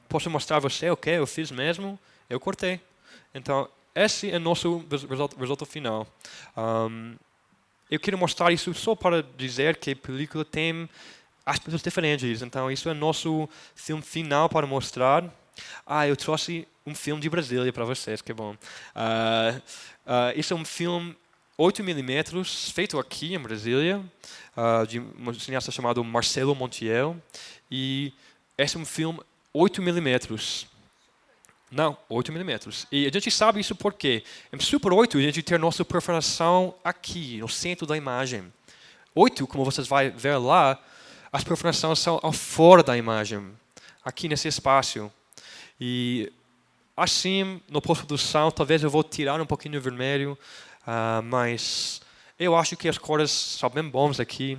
Posso mostrar a você o que eu fiz mesmo? Eu cortei. Então, esse é o nosso resultado final. Eu quero mostrar isso só para dizer que a película tem aspectos diferentes. Então, isso é nosso filme final para mostrar. Eu trouxe um filme de Brasília para vocês, que bom. Isso é um filme 8mm, feito aqui em Brasília, de um cineasta chamado Marcelo Montiel. E esse é um filme 8mm. Não, 8mm. E a gente sabe isso porque em Super 8 a gente tem a nossa perfuração aqui, no centro da imagem. 8, como vocês vão ver lá, as perfurações são ao fora da imagem, aqui nesse espaço. E assim, no pós-produção, talvez eu vou tirar um pouquinho o vermelho, mas eu acho que as cores são bem boas aqui.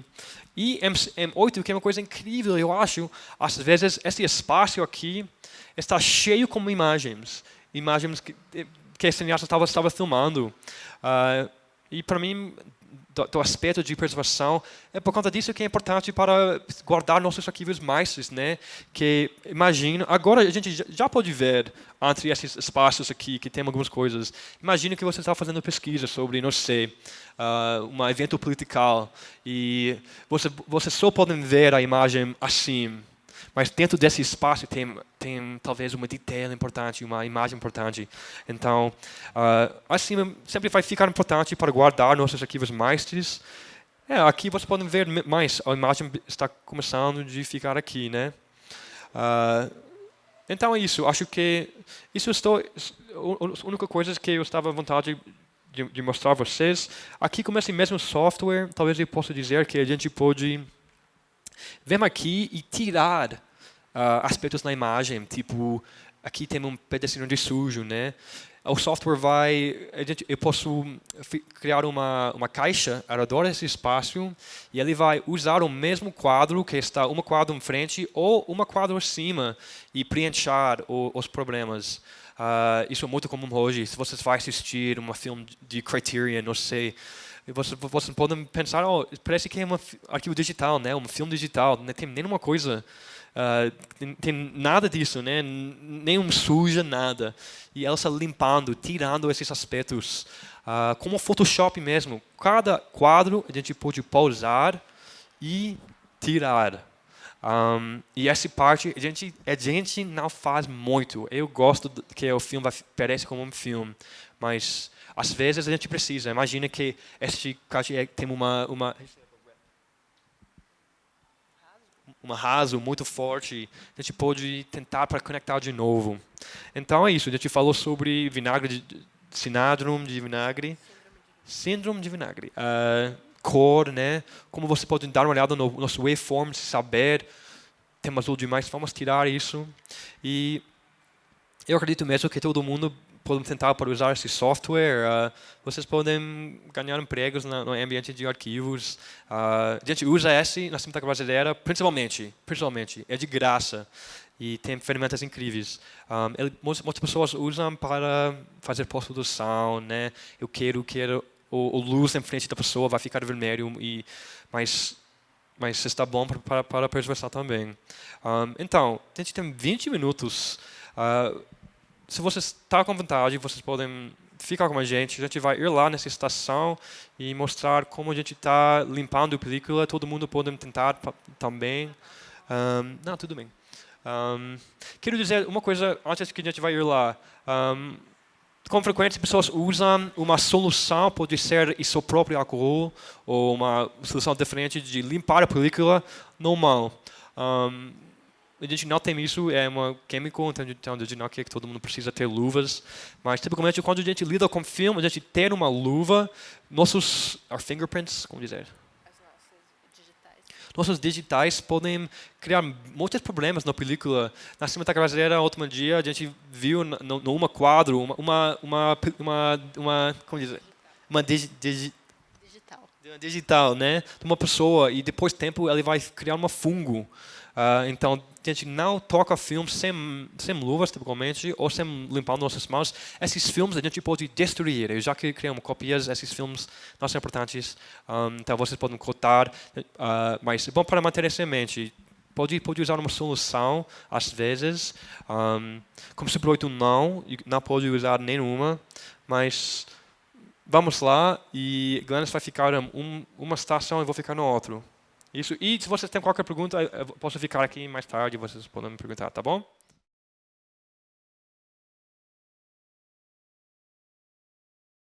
E em 8, que é uma coisa incrível, eu acho, às vezes esse espaço aqui está cheio com imagens que a cineasta estava filmando. E para mim, do aspecto de preservação, é por conta disso que é importante para guardar nossos arquivos maestros, né? Que imagino, agora a gente já pode ver entre esses espaços aqui que tem algumas coisas. Imagina que você está fazendo pesquisa sobre, não sei, um evento político e você só pode ver a imagem assim. Mas dentro desse espaço tem talvez uma detalhe importante, uma imagem importante. Então, assim sempre vai ficar importante para guardar nossos arquivos maestros. Aqui vocês podem ver mais, a imagem está começando a ficar aqui, né? Então é isso. Acho que isso é a única coisa que eu estava à vontade de mostrar a vocês. Aqui com esse mesmo software, talvez eu possa dizer que a gente pode vir aqui e tirar aspectos na imagem, tipo, aqui tem um pedacinho de sujo, né? O software eu posso criar uma caixa ao redor desse espaço e ele vai usar o mesmo quadro que está um quadro em frente ou um quadro acima e preencher os problemas. Isso é muito comum hoje. Se vocês vão assistir um filme de Criterion, não sei, vocês podem pensar, parece que é um arquivo digital, né? Um filme digital, não tem nenhuma coisa, tem nada disso, né? Nenhum suja, nada. E ela está limpando, tirando esses aspectos, como Photoshop mesmo. Cada quadro a gente pode pausar e tirar. E essa parte a gente não faz muito. Eu gosto que o filme parece como um filme, mas às vezes a gente precisa. Imagina que este caixa tem uma raso muito forte. A gente pode tentar para conectar de novo. Então é isso. A gente falou sobre síndrome de vinagre. Cor, né? Como você pode dar uma olhada no nosso waveform, saber temos demais formas de tirar isso. E eu acredito mesmo que todo mundo pode tentar para usar esse software. Vocês podem ganhar empregos no ambiente de arquivos. A gente usa esse na Cinemateca Brasileira, principalmente, é de graça e tem ferramentas incríveis. Muitas pessoas usam para fazer pós-produção, né? Eu quero o luz em frente da pessoa vai ficar vermelho, mas está bom para preservar também. Então, a gente tem 20 minutos. Se vocês estão com vontade, vocês podem ficar com a gente vai ir lá nessa estação e mostrar como a gente está limpando a película. Todo mundo pode tentar também. Não, tudo bem. Quero dizer uma coisa antes que a gente vai ir lá. Com frequência, pessoas usam uma solução, pode ser isopropílo álcool ou uma solução diferente de limpar a película normal. A gente não tem isso, é uma químico, então a gente não quer que todo mundo precisa ter luvas. Mas, tipicamente, quando a gente lida com filme, a gente tem uma luva, our fingerprints, como dizer? Nossos digitais podem criar muitos problemas na película. Na Cinemateca Brasileira, outro dia, a gente viu numa quadro como dizer? Digital. digital, né? De uma pessoa e depois de tempo ele vai criar um fungo. Então a gente não toca filmes sem luvas, tipicamente, ou sem limpar nossas mãos. Esses filmes a gente pode destruir. Eu já que criamos cópias, esses filmes não são importantes. Então vocês podem cortar, mas é bom para manter isso em mente. Pode usar uma solução, às vezes. Como Super 8 não pode usar nenhuma, mas vamos lá e Glennis vai ficar uma estação e vou ficar no outro. Isso. E se vocês têm qualquer pergunta, eu posso ficar aqui mais tarde, vocês podem me perguntar, tá bom?